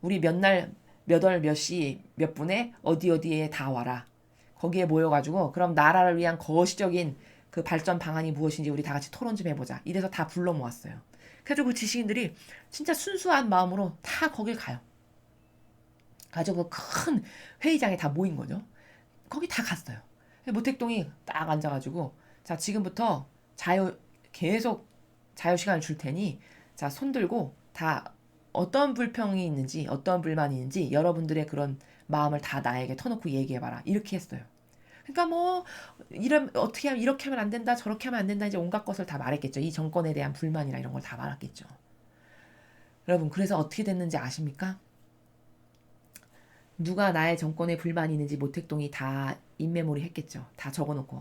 우리 몇 날, 몇 월, 몇 시, 몇 분에 어디에 다 와라. 거기에 모여가지고 그럼 나라를 위한 거시적인 그 발전 방안이 무엇인지 우리 다 같이 토론 좀 해보자. 이래서 다 불러 모았어요. 그래서 그 지식인들이 진짜 순수한 마음으로 다 거길 가요. 가지고 큰 회의장에 다 모인 거죠. 거기 다 갔어요. 모택동이 딱 앉아가지고 자 지금부터 계속 자유 시간을 줄 테니 자 손 들고 다 어떤 불평이 있는지 어떤 불만이 있는지 여러분들의 그런 마음을 다 나에게 터놓고 얘기해봐라 이렇게 했어요. 그러니까 어떻게 하면 이렇게 하면 안 된다 저렇게 하면 안 된다 이제 온갖 것을 다 말했겠죠. 이 정권에 대한 불만이나 이런 걸 다 말했겠죠. 여러분 그래서 어떻게 됐는지 아십니까? 누가 나의 정권에 불만이 있는지 모택동이 다 인메모리 했겠죠. 다 적어놓고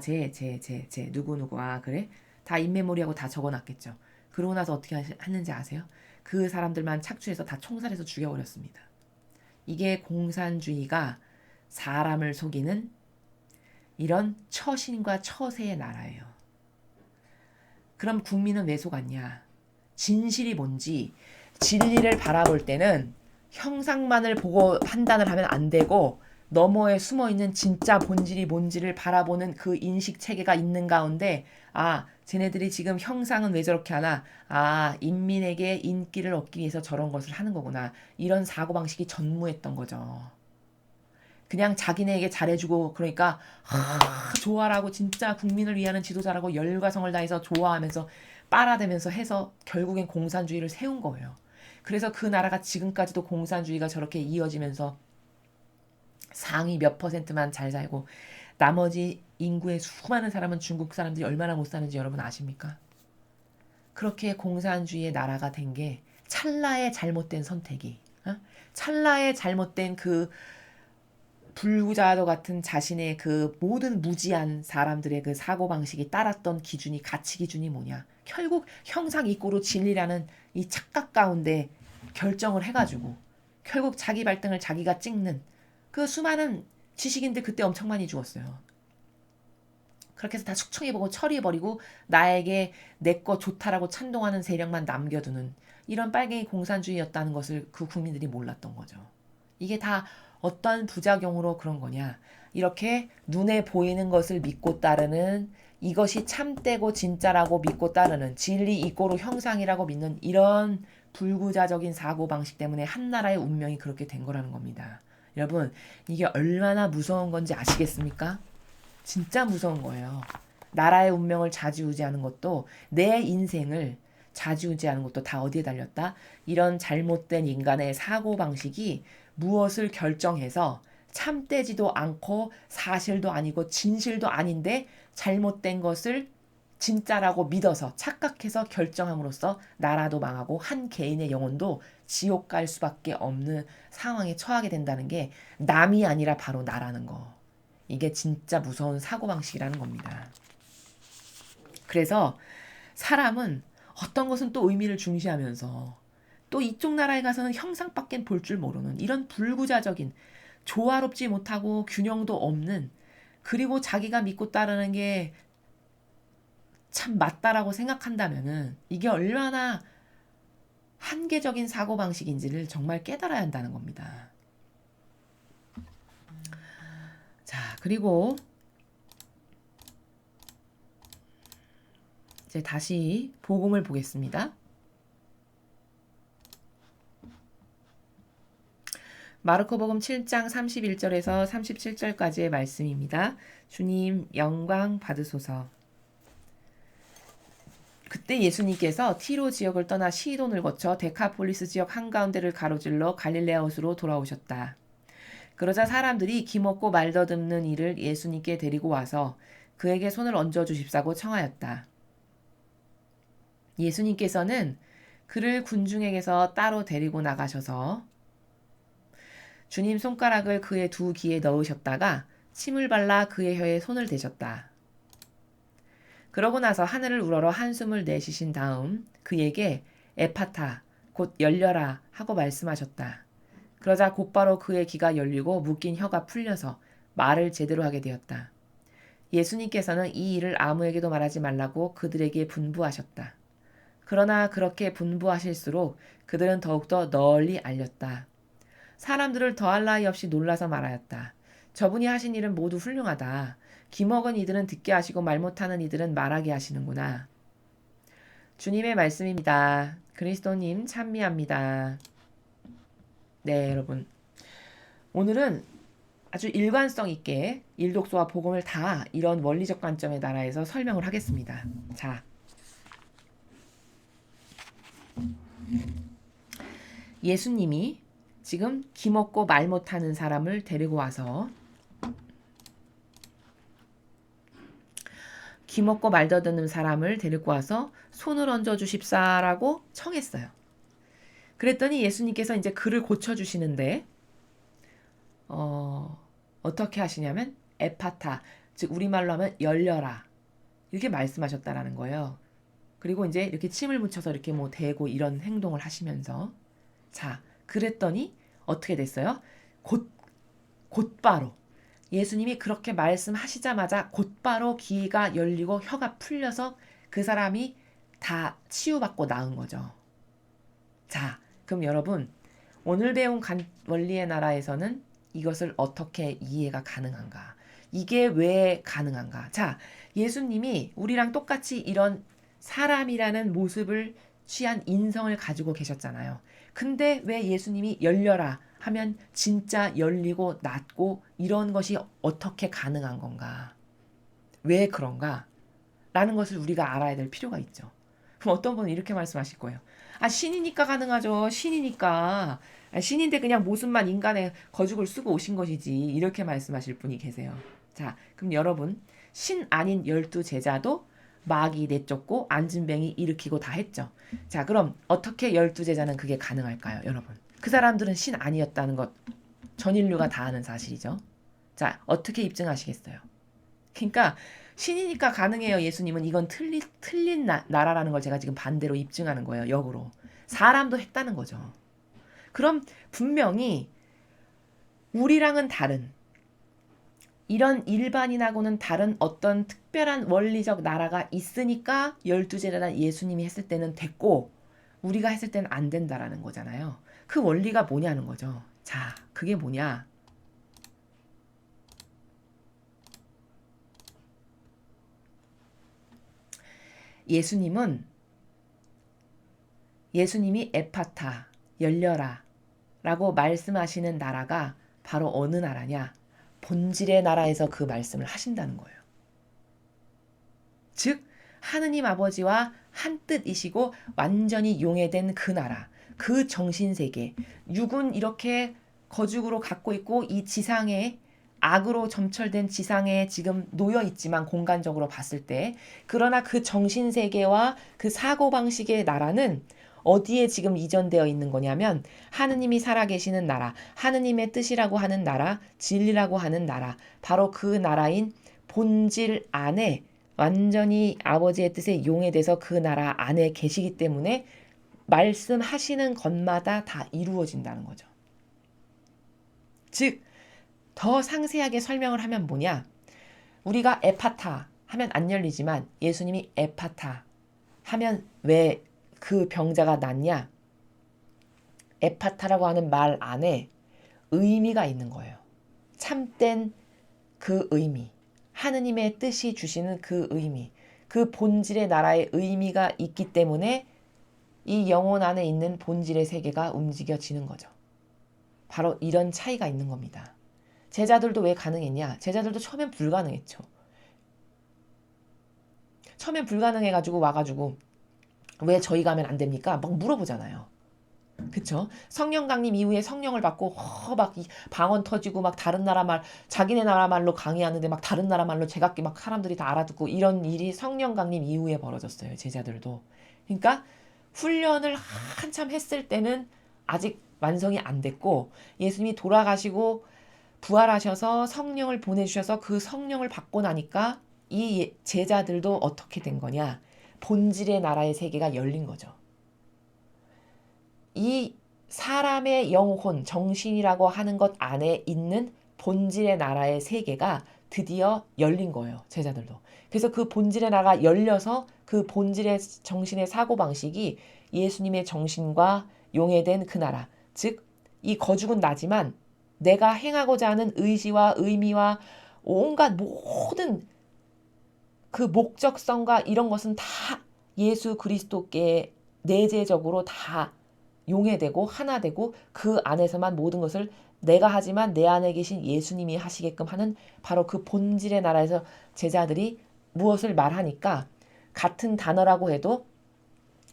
쟤 누구 그래? 다 인메모리하고 다 적어놨겠죠. 그러고 나서 어떻게 했는지 아세요? 그 사람들만 착취해서 다 총살해서 죽여버렸습니다. 이게 공산주의가 사람을 속이는 이런 처신과 처세의 나라예요. 그럼 국민은 왜 속았냐? 진실이 뭔지 진리를 바라볼 때는 형상만을 보고 판단을 하면 안 되고 너머에 숨어있는 진짜 본질이 뭔지를 바라보는 그 인식 체계가 있는 가운데 아, 쟤네들이 지금 형상은 왜 저렇게 하나? 아, 인민에게 인기를 얻기 위해서 저런 것을 하는 거구나. 이런 사고방식이 전무했던 거죠. 그냥 자기네에게 잘해주고 그러니까 좋아라고 진짜 국민을 위하는 지도자라고 열과 성을 다해서 좋아하면서 빨아대면서 해서 결국엔 공산주의를 세운 거예요. 그래서 그 나라가 지금까지도 공산주의가 저렇게 이어지면서 상위 몇 퍼센트만 잘 살고 나머지 인구의 수많은 사람은 중국 사람들이 얼마나 못 사는지 여러분 아십니까? 그렇게 공산주의의 나라가 된 게 찰나의 잘못된 선택이 찰나의 잘못된 그 불구자도 같은 자신의 그 모든 무지한 사람들의 그 사고방식이 따랐던 기준이 가치 기준이 뭐냐. 결국 형상이꼬로 진리라는 이 착각 가운데 결정을 해가지고 결국 자기 발등을 자기가 찍는 그 수많은 지식인들 그때 엄청 많이 죽었어요. 그렇게 해서 다 숙청해보고 처리해버리고 나에게 내 거 좋다라고 찬동하는 세력만 남겨두는 이런 빨갱이 공산주의였다는 것을 그 국민들이 몰랐던 거죠. 이게 다 어떤 부작용으로 그런 거냐. 이렇게 눈에 보이는 것을 믿고 따르는 이것이 참되고 진짜라고 믿고 따르는 진리 이꼬로 형상이라고 믿는 이런 불구자적인 사고방식 때문에 한 나라의 운명이 그렇게 된 거라는 겁니다. 여러분 이게 얼마나 무서운 건지 아시겠습니까? 진짜 무서운 거예요. 나라의 운명을 좌지우지하는 것도 내 인생을 좌지우지하는 것도 다 어디에 달렸다? 이런 잘못된 인간의 사고방식이 무엇을 결정해서 참되지도 않고 사실도 아니고 진실도 아닌데 잘못된 것을 진짜라고 믿어서 착각해서 결정함으로써 나라도 망하고 한 개인의 영혼도 지옥 갈 수밖에 없는 상황에 처하게 된다는 게 남이 아니라 바로 나라는 거. 이게 진짜 무서운 사고방식이라는 겁니다. 그래서 사람은 어떤 것은 또 의미를 중시하면서 또 이쪽 나라에 가서는 형상밖엔 볼 줄 모르는 이런 불구자적인 조화롭지 못하고 균형도 없는 그리고 자기가 믿고 따르는 게 참 맞다라고 생각한다면은 이게 얼마나 한계적인 사고방식인지를 정말 깨달아야 한다는 겁니다. 자, 그리고 이제 다시 복음을 보겠습니다. 마르코복음 7장 31절에서 37절까지의 말씀입니다. 주님 영광 받으소서. 그때 예수님께서 티로 지역을 떠나 시돈을 거쳐 데카폴리스 지역 한가운데를 가로질러 갈릴레아웃으로 돌아오셨다. 그러자 사람들이 기먹고 말더듬는 이를 예수님께 데리고 와서 그에게 손을 얹어 주십사고 청하였다. 예수님께서는 그를 군중에게서 따로 데리고 나가셔서 주님 손가락을 그의 두 귀에 넣으셨다가 침을 발라 그의 혀에 손을 대셨다. 그러고 나서 하늘을 우러러 한숨을 내쉬신 다음 그에게 에파타 곧 열려라 하고 말씀하셨다. 그러자 곧바로 그의 귀가 열리고 묶인 혀가 풀려서 말을 제대로 하게 되었다. 예수님께서는 이 일을 아무에게도 말하지 말라고 그들에게 분부하셨다. 그러나 그렇게 분부하실수록 그들은 더욱더 널리 알렸다. 사람들을 더할 나위 없이 놀라서 말하였다. 저분이 하신 일은 모두 훌륭하다. 귀먹은 이들은 듣게 하시고 말 못하는 이들은 말하게 하시는구나. 주님의 말씀입니다. 그리스도님 찬미합니다. 네, 여러분. 오늘은 아주 일관성 있게 일독소와 복음을 다 이런 원리적 관점의 나라에서 설명을 하겠습니다. 자, 예수님이 지금 기먹고 말 못하는 사람을 데리고 와서 기먹고 말더듬는 사람을 데리고 와서 손을 얹어 주십사라고 청했어요. 그랬더니 예수님께서 이제 그를 고쳐주시는데 어떻게 하시냐면 에파타, 즉 우리말로 하면 열려라 이렇게 말씀하셨다라는 거예요. 그리고 이제 이렇게 침을 묻혀서 이렇게 뭐 대고 이런 행동을 하시면서 자, 그랬더니 어떻게 됐어요? 곧바로 예수님이 그렇게 말씀하시자마자 곧바로 귀가 열리고 혀가 풀려서 그 사람이 다 치유받고 나은 거죠. 자, 그럼 여러분 오늘 배운 원리의 나라에서는 이것을 어떻게 이해가 가능한가? 이게 왜 가능한가? 자, 예수님이 우리랑 똑같이 이런 사람이라는 모습을 취한 인성을 가지고 계셨잖아요. 근데 왜 예수님이 열려라 하면 진짜 열리고 낫고 이런 것이 어떻게 가능한 건가? 왜 그런가? 라는 것을 우리가 알아야 될 필요가 있죠. 그럼 어떤 분은 이렇게 말씀하실 거예요. 아, 신이니까 가능하죠. 신이니까. 아, 신인데 그냥 모습만 인간의 거죽을 쓰고 오신 것이지. 이렇게 말씀하실 분이 계세요. 자, 그럼 여러분, 신 아닌 12제자도 마귀 내쫓고 안진뱅이 일으키고 다 했죠. 자, 그럼 어떻게 12제자는 그게 가능할까요, 여러분? 그 사람들은 신 아니었다는 것 전 인류가 다 아는 사실이죠. 자, 어떻게 입증하시겠어요? 그러니까 신이니까 가능해요. 예수님은 이건 틀린 나라라는 걸 제가 지금 반대로 입증하는 거예요. 역으로. 사람도 했다는 거죠. 그럼 분명히 우리랑은 다른 이런 일반인하고는 다른 어떤 특별한 원리적 나라가 있으니까 12제자나 예수님이 했을 때는 됐고 우리가 했을 때는 안 된다라는 거잖아요. 그 원리가 뭐냐는 거죠. 자, 그게 뭐냐? 예수님이 에파타, 열려라 라고 말씀하시는 나라가 바로 어느 나라냐? 본질의 나라에서 그 말씀을 하신다는 거예요. 즉 하느님 아버지와 한 뜻이시고 완전히 용해된 그 나라, 그 정신세계, 육은 이렇게 거죽으로 갖고 있고 이 지상에 악으로 점철된 지상에 지금 놓여 있지만 공간적으로 봤을 때 그러나 그 정신세계와 그 사고방식의 나라는 어디에 지금 이전되어 있는 거냐면 하느님이 살아계시는 나라, 하느님의 뜻이라고 하는 나라, 진리라고 하는 나라, 바로 그 나라인 본질 안에 완전히 아버지의 뜻에 용해돼서 그 나라 안에 계시기 때문에 말씀하시는 것마다 다 이루어진다는 거죠. 즉, 더 상세하게 설명을 하면 뭐냐? 우리가 에파타 하면 안 열리지만 예수님이 에파타 하면 왜 그 병자가 낫냐? 에파타라고 하는 말 안에 의미가 있는 거예요. 참된 그 의미, 하느님의 뜻이 주시는 그 의미, 그 본질의 나라의 의미가 있기 때문에 이 영혼 안에 있는 본질의 세계가 움직여지는 거죠. 바로 이런 차이가 있는 겁니다. 제자들도 왜 가능했냐? 제자들도 처음엔 불가능했죠. 처음엔 불가능해가지고 와가지고 왜 저희가 하면 안 됩니까? 막 물어보잖아요. 그쵸? 성령 강림 이후에 성령을 받고 막 방언 터지고 막 다른 나라 말 자기네 나라 말로 강의하는데 막 다른 나라 말로 제각기 막 사람들이 다 알아듣고 이런 일이 성령 강림 이후에 벌어졌어요. 제자들도. 그러니까 훈련을 한참 했을 때는 아직 완성이 안 됐고 예수님이 돌아가시고 부활하셔서 성령을 보내주셔서 그 성령을 받고 나니까 이 제자들도 어떻게 된 거냐? 본질의 나라의 세계가 열린 거죠. 이 사람의 영혼, 정신이라고 하는 것 안에 있는 본질의 나라의 세계가 드디어 열린 거예요. 제자들도. 그래서 그 본질의 나라가 열려서 그 본질의 정신의 사고방식이 예수님의 정신과 용해된 그 나라. 즉, 이 거죽은 나지만 내가 행하고자 하는 의지와 의미와 온갖 모든 그 목적성과 이런 것은 다 예수 그리스도께 내재적으로 다 용해되고 하나 되고 그 안에서만 모든 것을 내가 하지만 내 안에 계신 예수님이 하시게끔 하는 바로 그 본질의 나라에서 제자들이 무엇을 말하니까 같은 단어라고 해도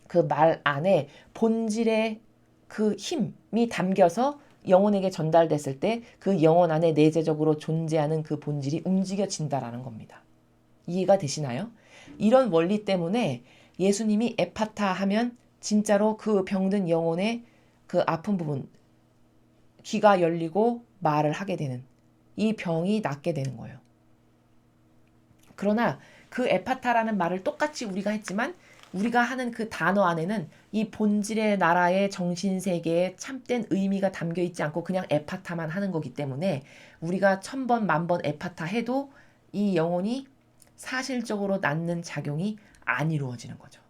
그 말 안에 본질의 그 힘이 담겨서 영혼에게 전달됐을 때 그 영혼 안에 내재적으로 존재하는 그 본질이 움직여진다라는 겁니다. 이해가 되시나요? 이런 원리 때문에 예수님이 에파타 하면 진짜로 그 병든 영혼의 그 아픈 부분, 귀가 열리고 말을 하게 되는 이 병이 낫게 되는 거예요. 그러나 그 에파타라는 말을 똑같이 우리가 했지만 우리가 하는 그 단어 안에는 이 본질의 나라의 정신세계에 참된 의미가 담겨 있지 않고 그냥 에파타만 하는 거기 때문에 우리가 1000번, 10,000번 에파타 해도 이 영혼이 사실적으로 낫는 작용이 안 이루어지는 거죠.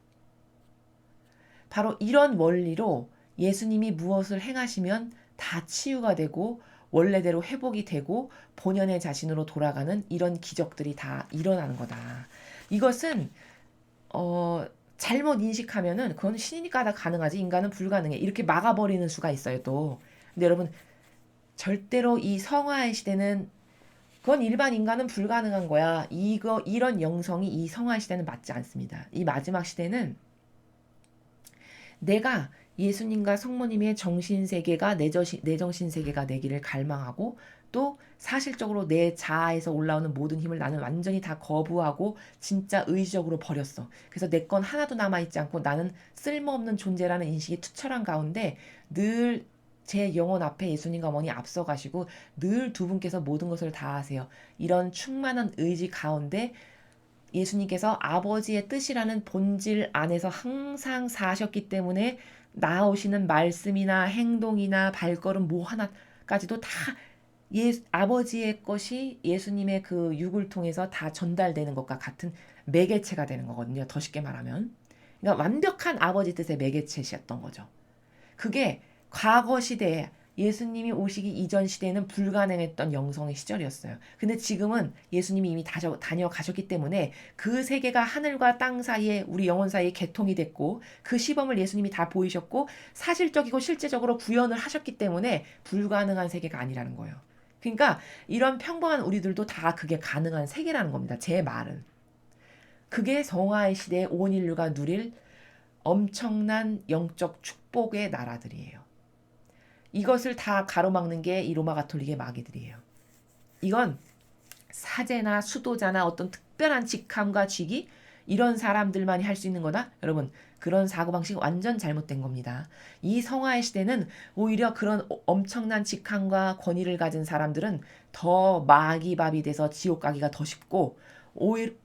바로 이런 원리로 예수님이 무엇을 행하시면 다 치유가 되고 원래대로 회복이 되고 본연의 자신으로 돌아가는 이런 기적들이 다 일어나는 거다. 이것은 잘못 인식하면은 그건 신이니까 다 가능하지 인간은 불가능해 이렇게 막아버리는 수가 있어요 또. 근데 여러분 절대로 이 성화의 시대는 그건 일반 인간은 불가능한 거야. 이런 영성이 이 성화의 시대는 맞지 않습니다. 이 마지막 시대는 내가 예수님과 성모님의 정신세계가 내 정신세계가 되기를 갈망하고 또 사실적으로 내 자아에서 올라오는 모든 힘을 나는 완전히 다 거부하고 진짜 의지적으로 버렸어. 그래서 내 건 하나도 남아있지 않고 나는 쓸모없는 존재라는 인식이 투철한 가운데 늘 제 영혼 앞에 예수님과 어머니 앞서가시고 늘 두 분께서 모든 것을 다 하세요. 이런 충만한 의지 가운데 예수님께서 아버지의 뜻이라는 본질 안에서 항상 사셨기 때문에 나오시는 말씀이나 행동이나 발걸음 뭐 하나까지도 다 아버지의 것이 예수님의 그 육을 통해서 다 전달되는 것과 같은 매개체가 되는 거거든요. 더 쉽게 말하면. 그러니까 완벽한 아버지 뜻의 매개체셨던 거죠. 그게 과거 시대에 예수님이 오시기 이전 시대에는 불가능했던 영성의 시절이었어요. 근데 지금은 예수님이 이미 다녀가셨기 때문에 그 세계가 하늘과 땅 사이에 우리 영혼 사이에 개통이 됐고 그 시범을 예수님이 다 보이셨고 사실적이고 실제적으로 구현을 하셨기 때문에 불가능한 세계가 아니라는 거예요. 그러니까 이런 평범한 우리들도 다 그게 가능한 세계라는 겁니다. 제 말은. 그게 성화의 시대에 온 인류가 누릴 엄청난 영적 축복의 나라들이에요. 이것을 다 가로막는 게 이 로마 가톨릭의 마귀들이에요. 이건 사제나 수도자나 어떤 특별한 직함과 직위 이런 사람들만이 할 수 있는 거다? 여러분 그런 사고방식 완전 잘못된 겁니다. 이 성화의 시대는 오히려 그런 엄청난 직함과 권위를 가진 사람들은 더 마귀밥이 돼서 지옥 가기가 더 쉽고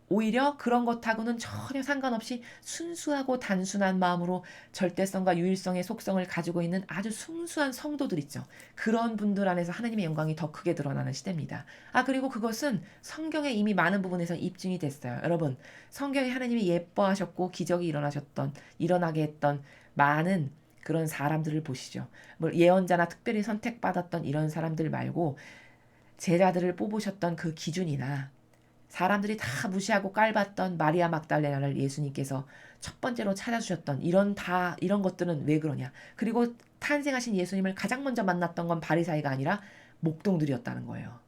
오히려 그런 것하고는 전혀 상관없이 순수하고 단순한 마음으로 절대성과 유일성의 속성을 가지고 있는 아주 순수한 성도들 있죠. 그런 분들 안에서 하나님의 영광이 더 크게 드러나는 시대입니다. 그리고 그것은 성경에 이미 많은 부분에서 입증이 됐어요. 여러분, 성경에 하나님이 예뻐하셨고 기적이 일어나게 했던 많은 그런 사람들을 보시죠. 뭐 예언자나 특별히 선택받았던 이런 사람들 말고 제자들을 뽑으셨던 그 기준이나 사람들이 다 무시하고 깔봤던 마리아 막달레나를 예수님께서 첫 번째로 찾아주셨던 이런 것들은 왜 그러냐. 그리고 탄생하신 예수님을 가장 먼저 만났던 건 바리사이가 아니라 목동들이었다는 거예요.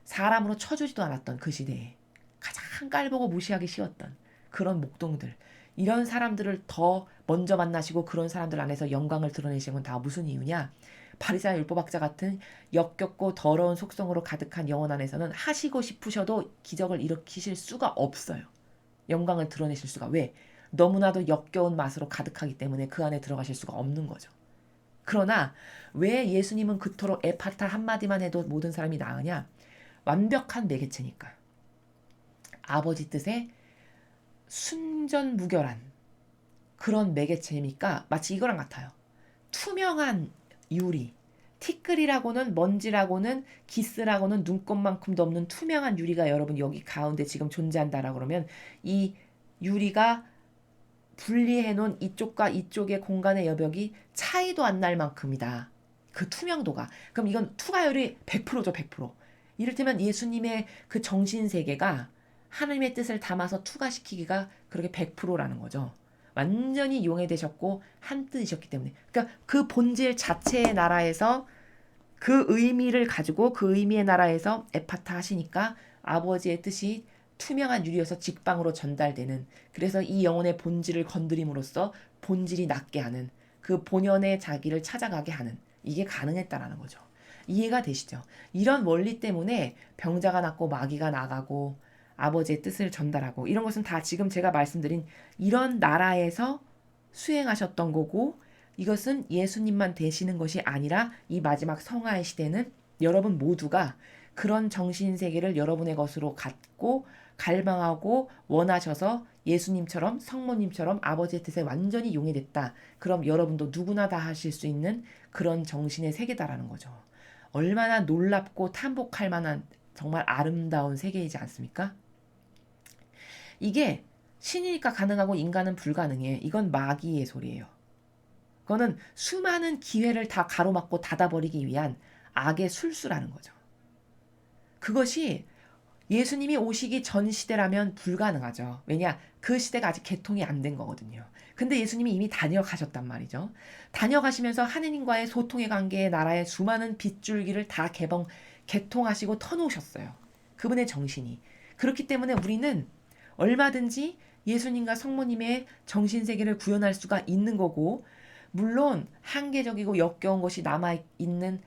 사람으로 쳐주지도 않았던 그 시대에 가장 깔보고 무시하기 쉬웠던 그런 목동들. 이런 사람들을 더 먼저 만나시고 그런 사람들 안에서 영광을 드러내시는 건 다 무슨 이유냐. 바리새인 율법학자 같은 역겹고 더러운 속성으로 가득한 영혼 안에서는 하시고 싶으셔도 기적을 일으키실 수가 없어요. 영광을 드러내실 수가. 왜? 너무나도 역겨운 맛으로 가득하기 때문에 그 안에 들어가실 수가 없는 거죠. 그러나 왜 예수님은 그토록 에파타 한마디만 해도 모든 사람이 나으냐? 완벽한 매개체니까. 아버지 뜻에 순전무결한 그런 매개체니까 마치 이거랑 같아요. 투명한 유리, 티끌이라고는 먼지라고는 기스라고는 눈곱만큼도 없는 투명한 유리가 여러분 여기 가운데 지금 존재한다라고 그러면 이 유리가 분리해놓은 이쪽과 이쪽의 공간의 여벽이 차이도 안 날 만큼이다. 그 투명도가. 그럼 이건 투과율이 100%죠, 100%. 이를테면 예수님의 그 정신세계가 하나님의 뜻을 담아서 투과시키기가 그렇게 100%라는 거죠. 완전히 용해되셨고 한 뜻이셨기 때문에. 그러니까 그 본질 자체의 나라에서 그 의미를 가지고 그 의미의 나라에서 에파타 하시니까 아버지의 뜻이 투명한 유리여서 직방으로 전달되는, 그래서 이 영혼의 본질을 건드림으로써 본질이 낫게 하는, 그 본연의 자기를 찾아가게 하는, 이게 가능했다라는 거죠. 이해가 되시죠? 이런 원리 때문에 병자가 낫고 마귀가 나가고 아버지의 뜻을 전달하고 이런 것은 다 지금 제가 말씀드린 이런 나라에서 수행하셨던 거고, 이것은 예수님만 되시는 것이 아니라 이 마지막 성화의 시대는 여러분 모두가 그런 정신세계를 여러분의 것으로 갖고 갈망하고 원하셔서 예수님처럼 성모님처럼 아버지의 뜻에 완전히 용해됐다. 그럼 여러분도 누구나 다 하실 수 있는 그런 정신의 세계다라는 거죠. 얼마나 놀랍고 탐복할 만한 정말 아름다운 세계이지 않습니까? 이게 신이니까 가능하고 인간은 불가능해. 이건 마귀의 소리예요. 그거는 수많은 기회를 다 가로막고 닫아버리기 위한 악의 술수라는 거죠. 그것이 예수님이 오시기 전 시대라면 불가능하죠. 왜냐? 그 시대가 아직 개통이 안 된 거거든요. 근데 예수님이 이미 다녀가셨단 말이죠. 다녀가시면서 하느님과의 소통의 관계에 나라의 수많은 빗줄기를 다 개통하시고 터놓으셨어요. 그분의 정신이. 그렇기 때문에 우리는 얼마든지 예수님과 성모님의 정신세계를 구현할 수가 있는 거고, 물론 한계적이고 역겨운 것이 남아있는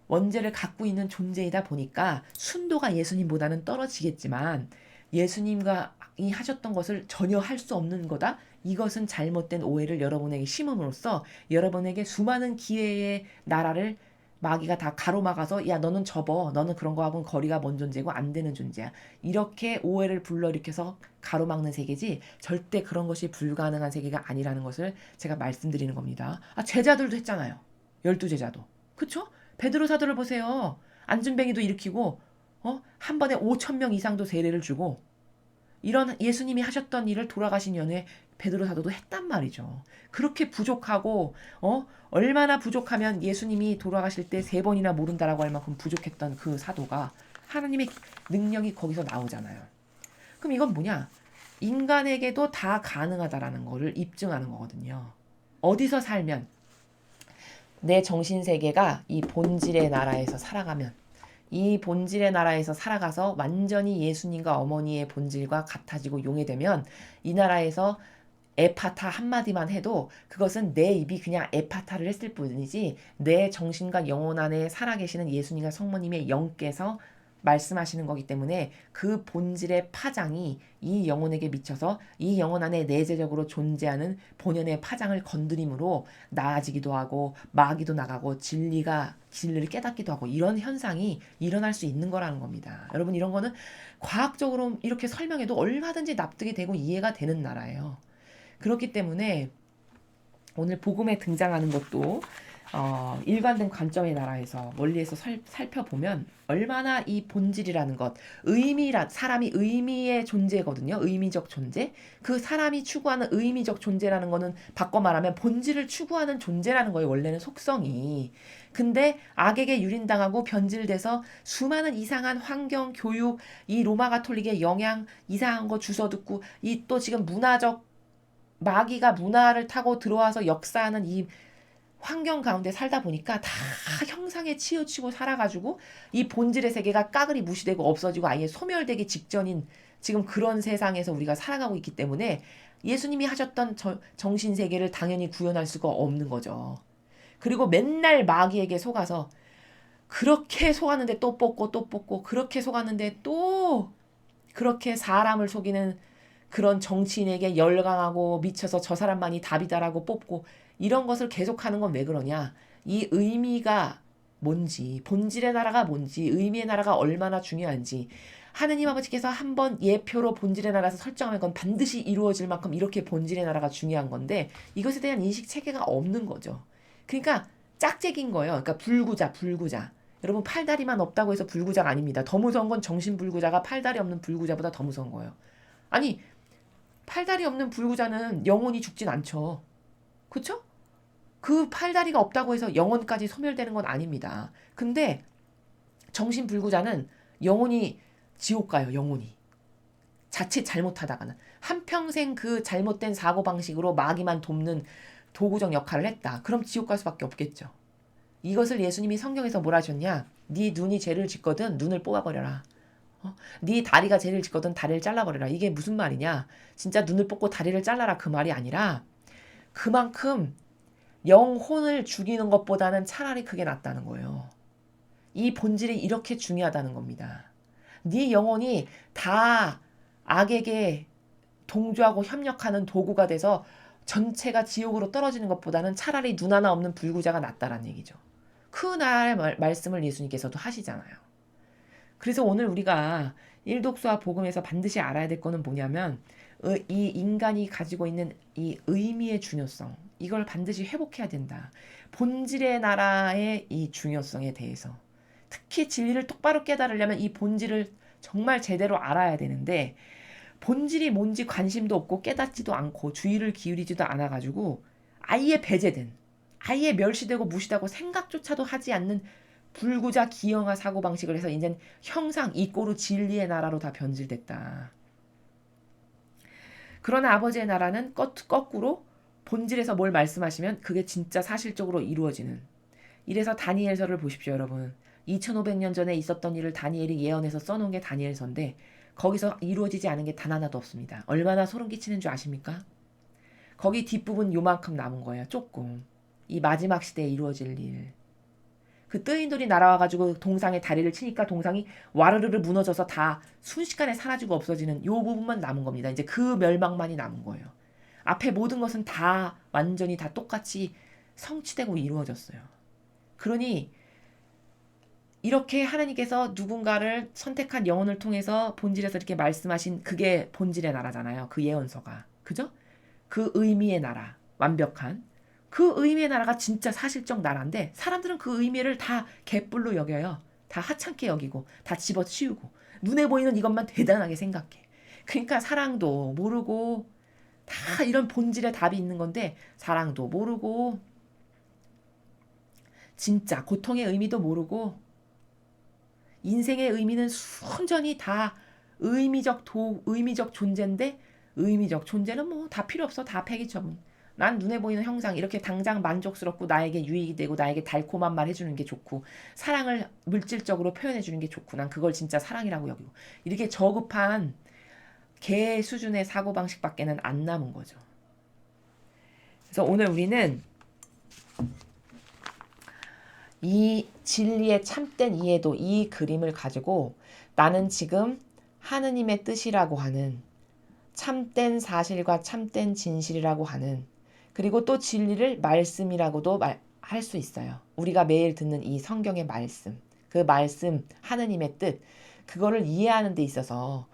원죄를 갖고 있는 존재이다 보니까 순도가 예수님보다는 떨어지겠지만, 예수님과 이 하셨던 것을 전혀 할 수 없는 거다. 이것은 잘못된 오해를 여러분에게 심음으로써 여러분에게 수많은 기회의 나라를 마귀가 다 가로막아서, 야 너는 접어, 너는 그런 거하고는 거리가 먼 존재고 안 되는 존재야, 이렇게 오해를 불러일으켜서 가로막는 세계지 절대 그런 것이 불가능한 세계가 아니라는 것을 제가 말씀드리는 겁니다. 제자들도 했잖아요. 12제자도. 그쵸? 베드로 사도를 보세요. 안준뱅이도 일으키고 한 번에 5,000명 이상도 세례를 주고, 이런 예수님이 하셨던 일을 돌아가신 연후에 베드로 사도도 했단 말이죠. 그렇게 부족하고 얼마나 부족하면 예수님이 돌아가실 때 3번이나 모른다라고 할 만큼 부족했던 그 사도가 하나님의 능력이 거기서 나오잖아요. 그럼 이건 뭐냐? 인간에게도 다 가능하다라는 거를 입증하는 거거든요. 어디서 살면 내 정신세계가 이 본질의 나라에서 살아가면, 이 본질의 나라에서 살아가서 완전히 예수님과 어머니의 본질과 같아지고 용해되면, 이 나라에서 에파타 한마디만 해도 그것은 내 입이 그냥 에파타를 했을 뿐이지 내 정신과 영혼 안에 살아계시는 예수님과 성모님의 영께서 말씀하시는 거기 때문에 그 본질의 파장이 이 영혼에게 미쳐서 이 영혼 안에 내재적으로 존재하는 본연의 파장을 건드림으로 나아지기도 하고 마귀도 나가고 진리를 깨닫기도 하고, 이런 현상이 일어날 수 있는 거라는 겁니다. 여러분, 이런 거는 과학적으로 이렇게 설명해도 얼마든지 납득이 되고 이해가 되는 나라예요. 그렇기 때문에 오늘 복음에 등장하는 것도 일관된 관점의 나라에서 멀리에서 살펴보면 얼마나 이 본질이라는 것, 사람이 의미의 존재거든요. 의미적 존재. 그 사람이 추구하는 의미적 존재라는 거는 바꿔 말하면 본질을 추구하는 존재라는 거예요. 원래는 속성이. 근데 악에게 유린당하고 변질돼서 수많은 이상한 환경, 교육, 이 로마 가톨릭의 영향, 이상한 거 주워 듣고, 이 또 지금 마귀가 문화를 타고 들어와서 역사하는 이 환경 가운데 살다 보니까 다 형상에 치우치고 살아가지고 이 본질의 세계가 까그리 무시되고 없어지고 아예 소멸되기 직전인 지금 그런 세상에서 우리가 살아가고 있기 때문에 예수님이 하셨던 정신세계를 당연히 구현할 수가 없는 거죠. 그리고 맨날 마귀에게 속아서 그렇게 속았는데 또 뽑고 그렇게 속았는데 또 그렇게 사람을 속이는 그런 정치인에게 열광하고 미쳐서 저 사람만이 답이다라고 뽑고, 이런 것을 계속하는 건 왜 그러냐? 이 의미가 뭔지, 본질의 나라가 뭔지, 의미의 나라가 얼마나 중요한지 하느님 아버지께서 한번 예표로 본질의 나라에서 설정하면 그건 반드시 이루어질 만큼 이렇게 본질의 나라가 중요한 건데, 이것에 대한 인식 체계가 없는 거죠. 그러니까 짝짝인 거예요. 그러니까 불구자. 여러분, 팔다리만 없다고 해서 불구자가 아닙니다. 더 무서운 건 정신불구자가 팔다리 없는 불구자보다 더 무서운 거예요. 아니, 팔다리 없는 불구자는 영혼이 죽진 않죠. 그쵸? 그 팔다리가 없다고 해서 영혼까지 소멸되는 건 아닙니다. 근데 정신불구자는 영혼이 지옥 가요. 영혼이. 자칫 잘못하다가는. 한평생 그 잘못된 사고방식으로 마귀만 돕는 도구적 역할을 했다. 그럼 지옥 갈 수밖에 없겠죠. 이것을 예수님이 성경에서 뭐라 하셨냐? 네 눈이 죄를 짓거든 눈을 뽑아버려라. 네 다리가 죄를 짓거든 다리를 잘라버려라. 이게 무슨 말이냐? 진짜 눈을 뽑고 다리를 잘라라 그 말이 아니라, 그만큼 영혼을 죽이는 것보다는 차라리 그게 낫다는 거예요. 이 본질이 이렇게 중요하다는 겁니다. 네 영혼이 다 악에게 동조하고 협력하는 도구가 돼서 전체가 지옥으로 떨어지는 것보다는 차라리 눈 하나 없는 불구자가 낫다라는 얘기죠. 그 말씀을 예수님께서도 하시잖아요. 그래서 오늘 우리가 일독수와 복음에서 반드시 알아야 될 거는 뭐냐면, 이 인간이 가지고 있는 이 의미의 중요성, 이걸 반드시 회복해야 된다. 본질의 나라의 이 중요성에 대해서, 특히 진리를 똑바로 깨달으려면 이 본질을 정말 제대로 알아야 되는데, 본질이 뭔지 관심도 없고 깨닫지도 않고 주의를 기울이지도 않아가지고 아예 배제된, 아예 멸시되고 무시되고 생각조차도 하지 않는 불구자 기형화 사고방식을 해서 이젠 형상 이꼬르 진리의 나라로 다 변질됐다. 그러나 아버지의 나라는 거꾸로 본질에서 뭘 말씀하시면 그게 진짜 사실적으로 이루어지는. 이래서 다니엘서를 보십시오, 여러분. 2500년 전에 있었던 일을 다니엘이 예언해서 써놓은 게 다니엘서인데 거기서 이루어지지 않은 게 단 하나도 없습니다. 얼마나 소름 끼치는 줄 아십니까? 거기 뒷부분 요만큼 남은 거예요. 조금. 이 마지막 시대에 이루어질 일. 그 뜨인돌이 날아와가지고 동상에 다리를 치니까 동상이 와르르르 무너져서 다 순식간에 사라지고 없어지는 요 부분만 남은 겁니다. 이제 그 멸망만이 남은 거예요. 앞에 모든 것은 다 완전히 다 똑같이 성취되고 이루어졌어요. 그러니 이렇게 하나님께서 누군가를 선택한 영혼을 통해서 본질에서 이렇게 말씀하신 그게 본질의 나라잖아요. 그 예언서가. 그죠? 그 의미의 나라. 완벽한. 그 의미의 나라가 진짜 사실적 나라인데 사람들은 그 의미를 다 개뿔로 여겨요. 다 하찮게 여기고 다 집어치우고 눈에 보이는 이것만 대단하게 생각해. 그러니까 사랑도 모르고 다 이런 본질의 답이 있는 건데 사랑도 모르고 진짜 고통의 의미도 모르고 인생의 의미는 순전히 다 의미적 존재인데 의미적 존재는 뭐 다 필요 없어. 다 폐기처분. 난 눈에 보이는 형상 이렇게 당장 만족스럽고 나에게 유익이 되고 나에게 달콤한 말 해주는 게 좋고 사랑을 물질적으로 표현해주는 게 좋고 난 그걸 진짜 사랑이라고 여기고 이렇게 저급한 개 수준의 사고방식밖에는 안 남은 거죠. 그래서 오늘 우리는 이 진리의 참된 이해도 이 그림을 가지고 나는 지금 하느님의 뜻이라고 하는 참된 사실과 참된 진실이라고 하는 그리고 또 진리를 말씀이라고도 할 수 있어요. 우리가 매일 듣는 이 성경의 말씀, 그 말씀 하느님의 뜻 그거를 이해하는 데 있어서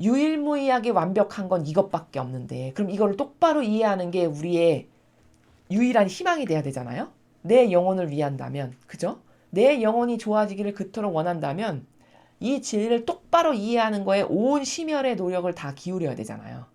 유일무이하게 완벽한 건 이것밖에 없는데 그럼 이거를 똑바로 이해하는 게 우리의 유일한 희망이 돼야 되잖아요. 내 영혼을 위한다면 그죠? 내 영혼이 좋아지기를 그토록 원한다면 이 진리를 똑바로 이해하는 거에 온 심혈의 노력을 다 기울여야 되잖아요.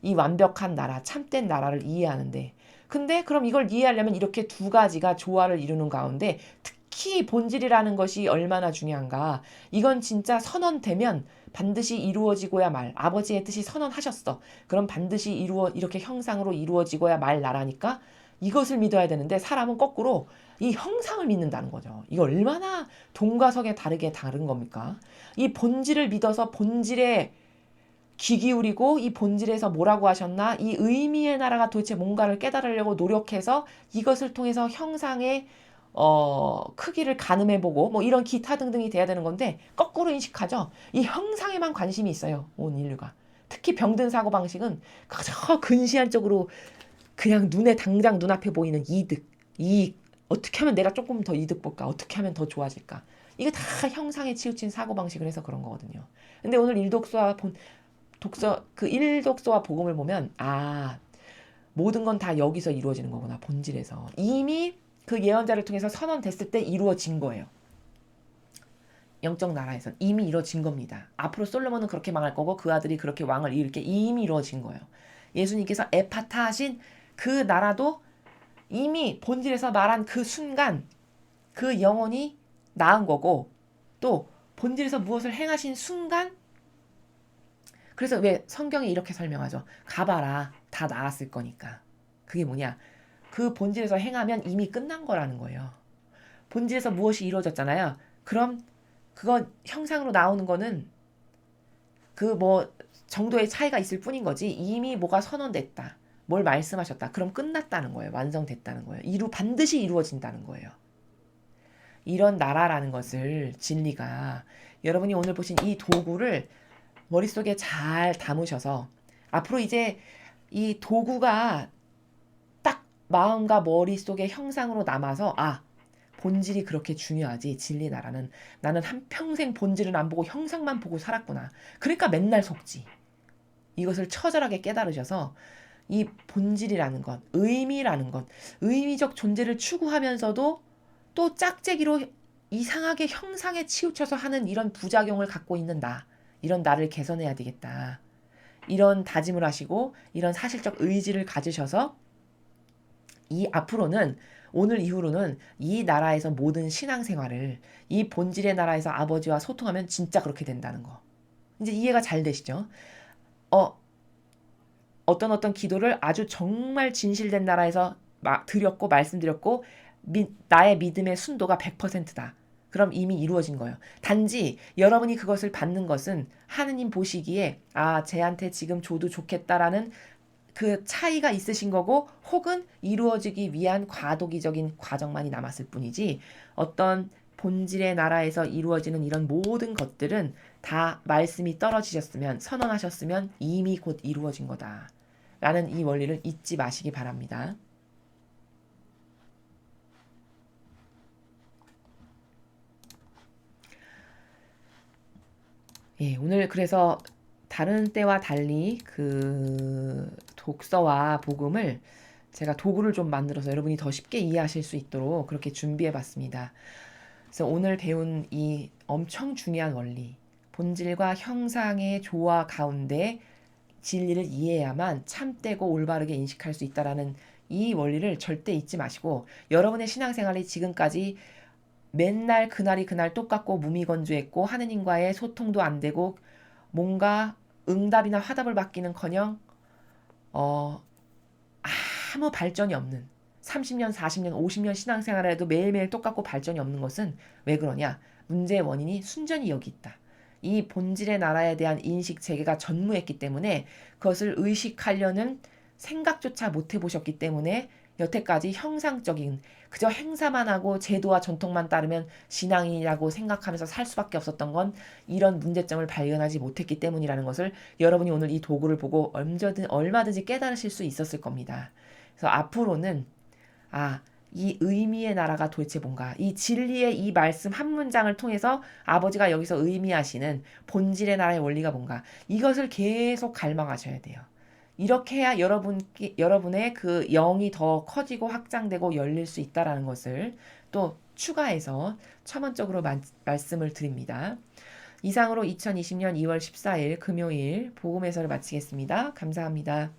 이 완벽한 나라, 참된 나라를 이해하는데 근데 그럼 이걸 이해하려면 이렇게 두 가지가 조화를 이루는 가운데 특히 본질이라는 것이 얼마나 중요한가. 이건 진짜 선언되면 반드시 이루어지고야 말. 아버지의 뜻이 선언하셨어. 그럼 반드시 이렇게 형상으로 이루어지고야 말 나라니까 이것을 믿어야 되는데 사람은 거꾸로 이 형상을 믿는다는 거죠. 이거 얼마나 동과석에 다른 겁니까? 이 본질을 믿어서 본질에 귀 기울이고 이 본질에서 뭐라고 하셨나? 이 의미의 나라가 도대체 뭔가를 깨달으려고 노력해서 이것을 통해서 형상의 크기를 가늠해보고 뭐 이런 기타 등등이 돼야 되는 건데 거꾸로 인식하죠. 이 형상에만 관심이 있어요. 온 인류가. 특히 병든 사고방식은 그저 근시안적으로 그냥 눈에 당장 눈앞에 보이는 이익, 어떻게 하면 내가 조금 더 이득 볼까? 어떻게 하면 더 좋아질까? 이게 다 형상에 치우친 사고방식을 해서 그런 거거든요. 근데 오늘 일독서와 복음을 보면 모든 건 다 여기서 이루어지는 거구나. 본질에서. 이미 그 예언자를 통해서 선언됐을 때 이루어진 거예요. 영적 나라에선 이미 이루어진 겁니다. 앞으로 솔로몬은 그렇게 망할 거고 그 아들이 그렇게 왕을 이을 게 이미 이루어진 거예요. 예수님께서 에파타 하신 그 나라도 이미 본질에서 말한 그 순간 그 영혼이 나은 거고 또 본질에서 무엇을 행하신 순간 그래서 왜 성경이 이렇게 설명하죠. 가봐라. 다 나았을 거니까. 그게 뭐냐. 그 본질에서 행하면 이미 끝난 거라는 거예요. 본질에서 무엇이 이루어졌잖아요. 그럼 그거 형상으로 나오는 거는 그 정도의 차이가 있을 뿐인 거지. 이미 뭐가 선언됐다. 뭘 말씀하셨다. 그럼 끝났다는 거예요. 완성됐다는 거예요. 반드시 이루어진다는 거예요. 이런 나라라는 것을 진리가 여러분이 오늘 보신 이 도구를 머릿속에 잘 담으셔서 앞으로 이제 이 도구가 딱 마음과 머릿속에 형상으로 남아서 본질이 그렇게 중요하지. 진리 나라는 나는 한평생 본질은 안 보고 형상만 보고 살았구나. 그러니까 맨날 속지. 이것을 처절하게 깨달으셔서 이 본질이라는 것, 의미라는 것, 의미적 존재를 추구하면서도 또 짝재기로 이상하게 형상에 치우쳐서 하는 이런 부작용을 갖고 있는 이런 나를 개선해야 되겠다. 이런 다짐을 하시고 이런 사실적 의지를 가지셔서 이 앞으로는 오늘 이후로는 이 나라에서 모든 신앙생활을 이 본질의 나라에서 아버지와 소통하면 진짜 그렇게 된다는 거. 이제 이해가 잘 되시죠? 어, 어떤 기도를 아주 정말 진실된 나라에서 드렸고 말씀드렸고 나의 믿음의 순도가 100%다. 그럼 이미 이루어진 거예요. 단지 여러분이 그것을 받는 것은 하느님 보시기에 쟤한테 지금 줘도 좋겠다라는 그 차이가 있으신 거고 혹은 이루어지기 위한 과도기적인 과정만이 남았을 뿐이지 어떤 본질의 나라에서 이루어지는 이런 모든 것들은 다 말씀이 떨어지셨으면 선언하셨으면 이미 곧 이루어진 거다. 라는 이 원리를 잊지 마시기 바랍니다. 예, 오늘 그래서 다른 때와 달리 그 독서와 복음을 제가 도구를 좀 만들어서 여러분이 더 쉽게 이해하실 수 있도록 그렇게 준비해 봤습니다. 그래서 오늘 배운 이 엄청 중요한 원리, 본질과 형상의 조화 가운데 진리를 이해해야만 참되고 올바르게 인식할 수 있다라는 이 원리를 절대 잊지 마시고 여러분의 신앙생활이 지금까지 맨날 그날이 그날 똑같고 무미건조했고 하느님과의 소통도 안 되고 뭔가 응답이나 화답을 받기는커녕 아무 발전이 없는 30년, 40년, 50년 신앙생활을 해도 매일매일 똑같고 발전이 없는 것은 왜 그러냐? 문제의 원인이 순전히 여기 있다. 이 본질의 나라에 대한 인식 체계가 전무했기 때문에 그것을 의식하려는 생각조차 못 해보셨기 때문에 여태까지 형상적인 그저 행사만 하고 제도와 전통만 따르면 신앙이라고 생각하면서 살 수밖에 없었던 건 이런 문제점을 발견하지 못했기 때문이라는 것을 여러분이 오늘 이 도구를 보고 얼마든지 깨달으실 수 있었을 겁니다. 그래서 앞으로는 이 의미의 나라가 도대체 뭔가, 이 진리의 이 말씀 한 문장을 통해서 아버지가 여기서 의미하시는 본질의 나라의 원리가 뭔가, 이것을 계속 갈망하셔야 돼요. 이렇게 해야 여러분의 그 영이 더 커지고 확장되고 열릴 수 있다라는 것을 또 추가해서 첨언적으로 말씀을 드립니다. 이상으로 2020년 2월 14일 금요일 복음 해설을 마치겠습니다. 감사합니다.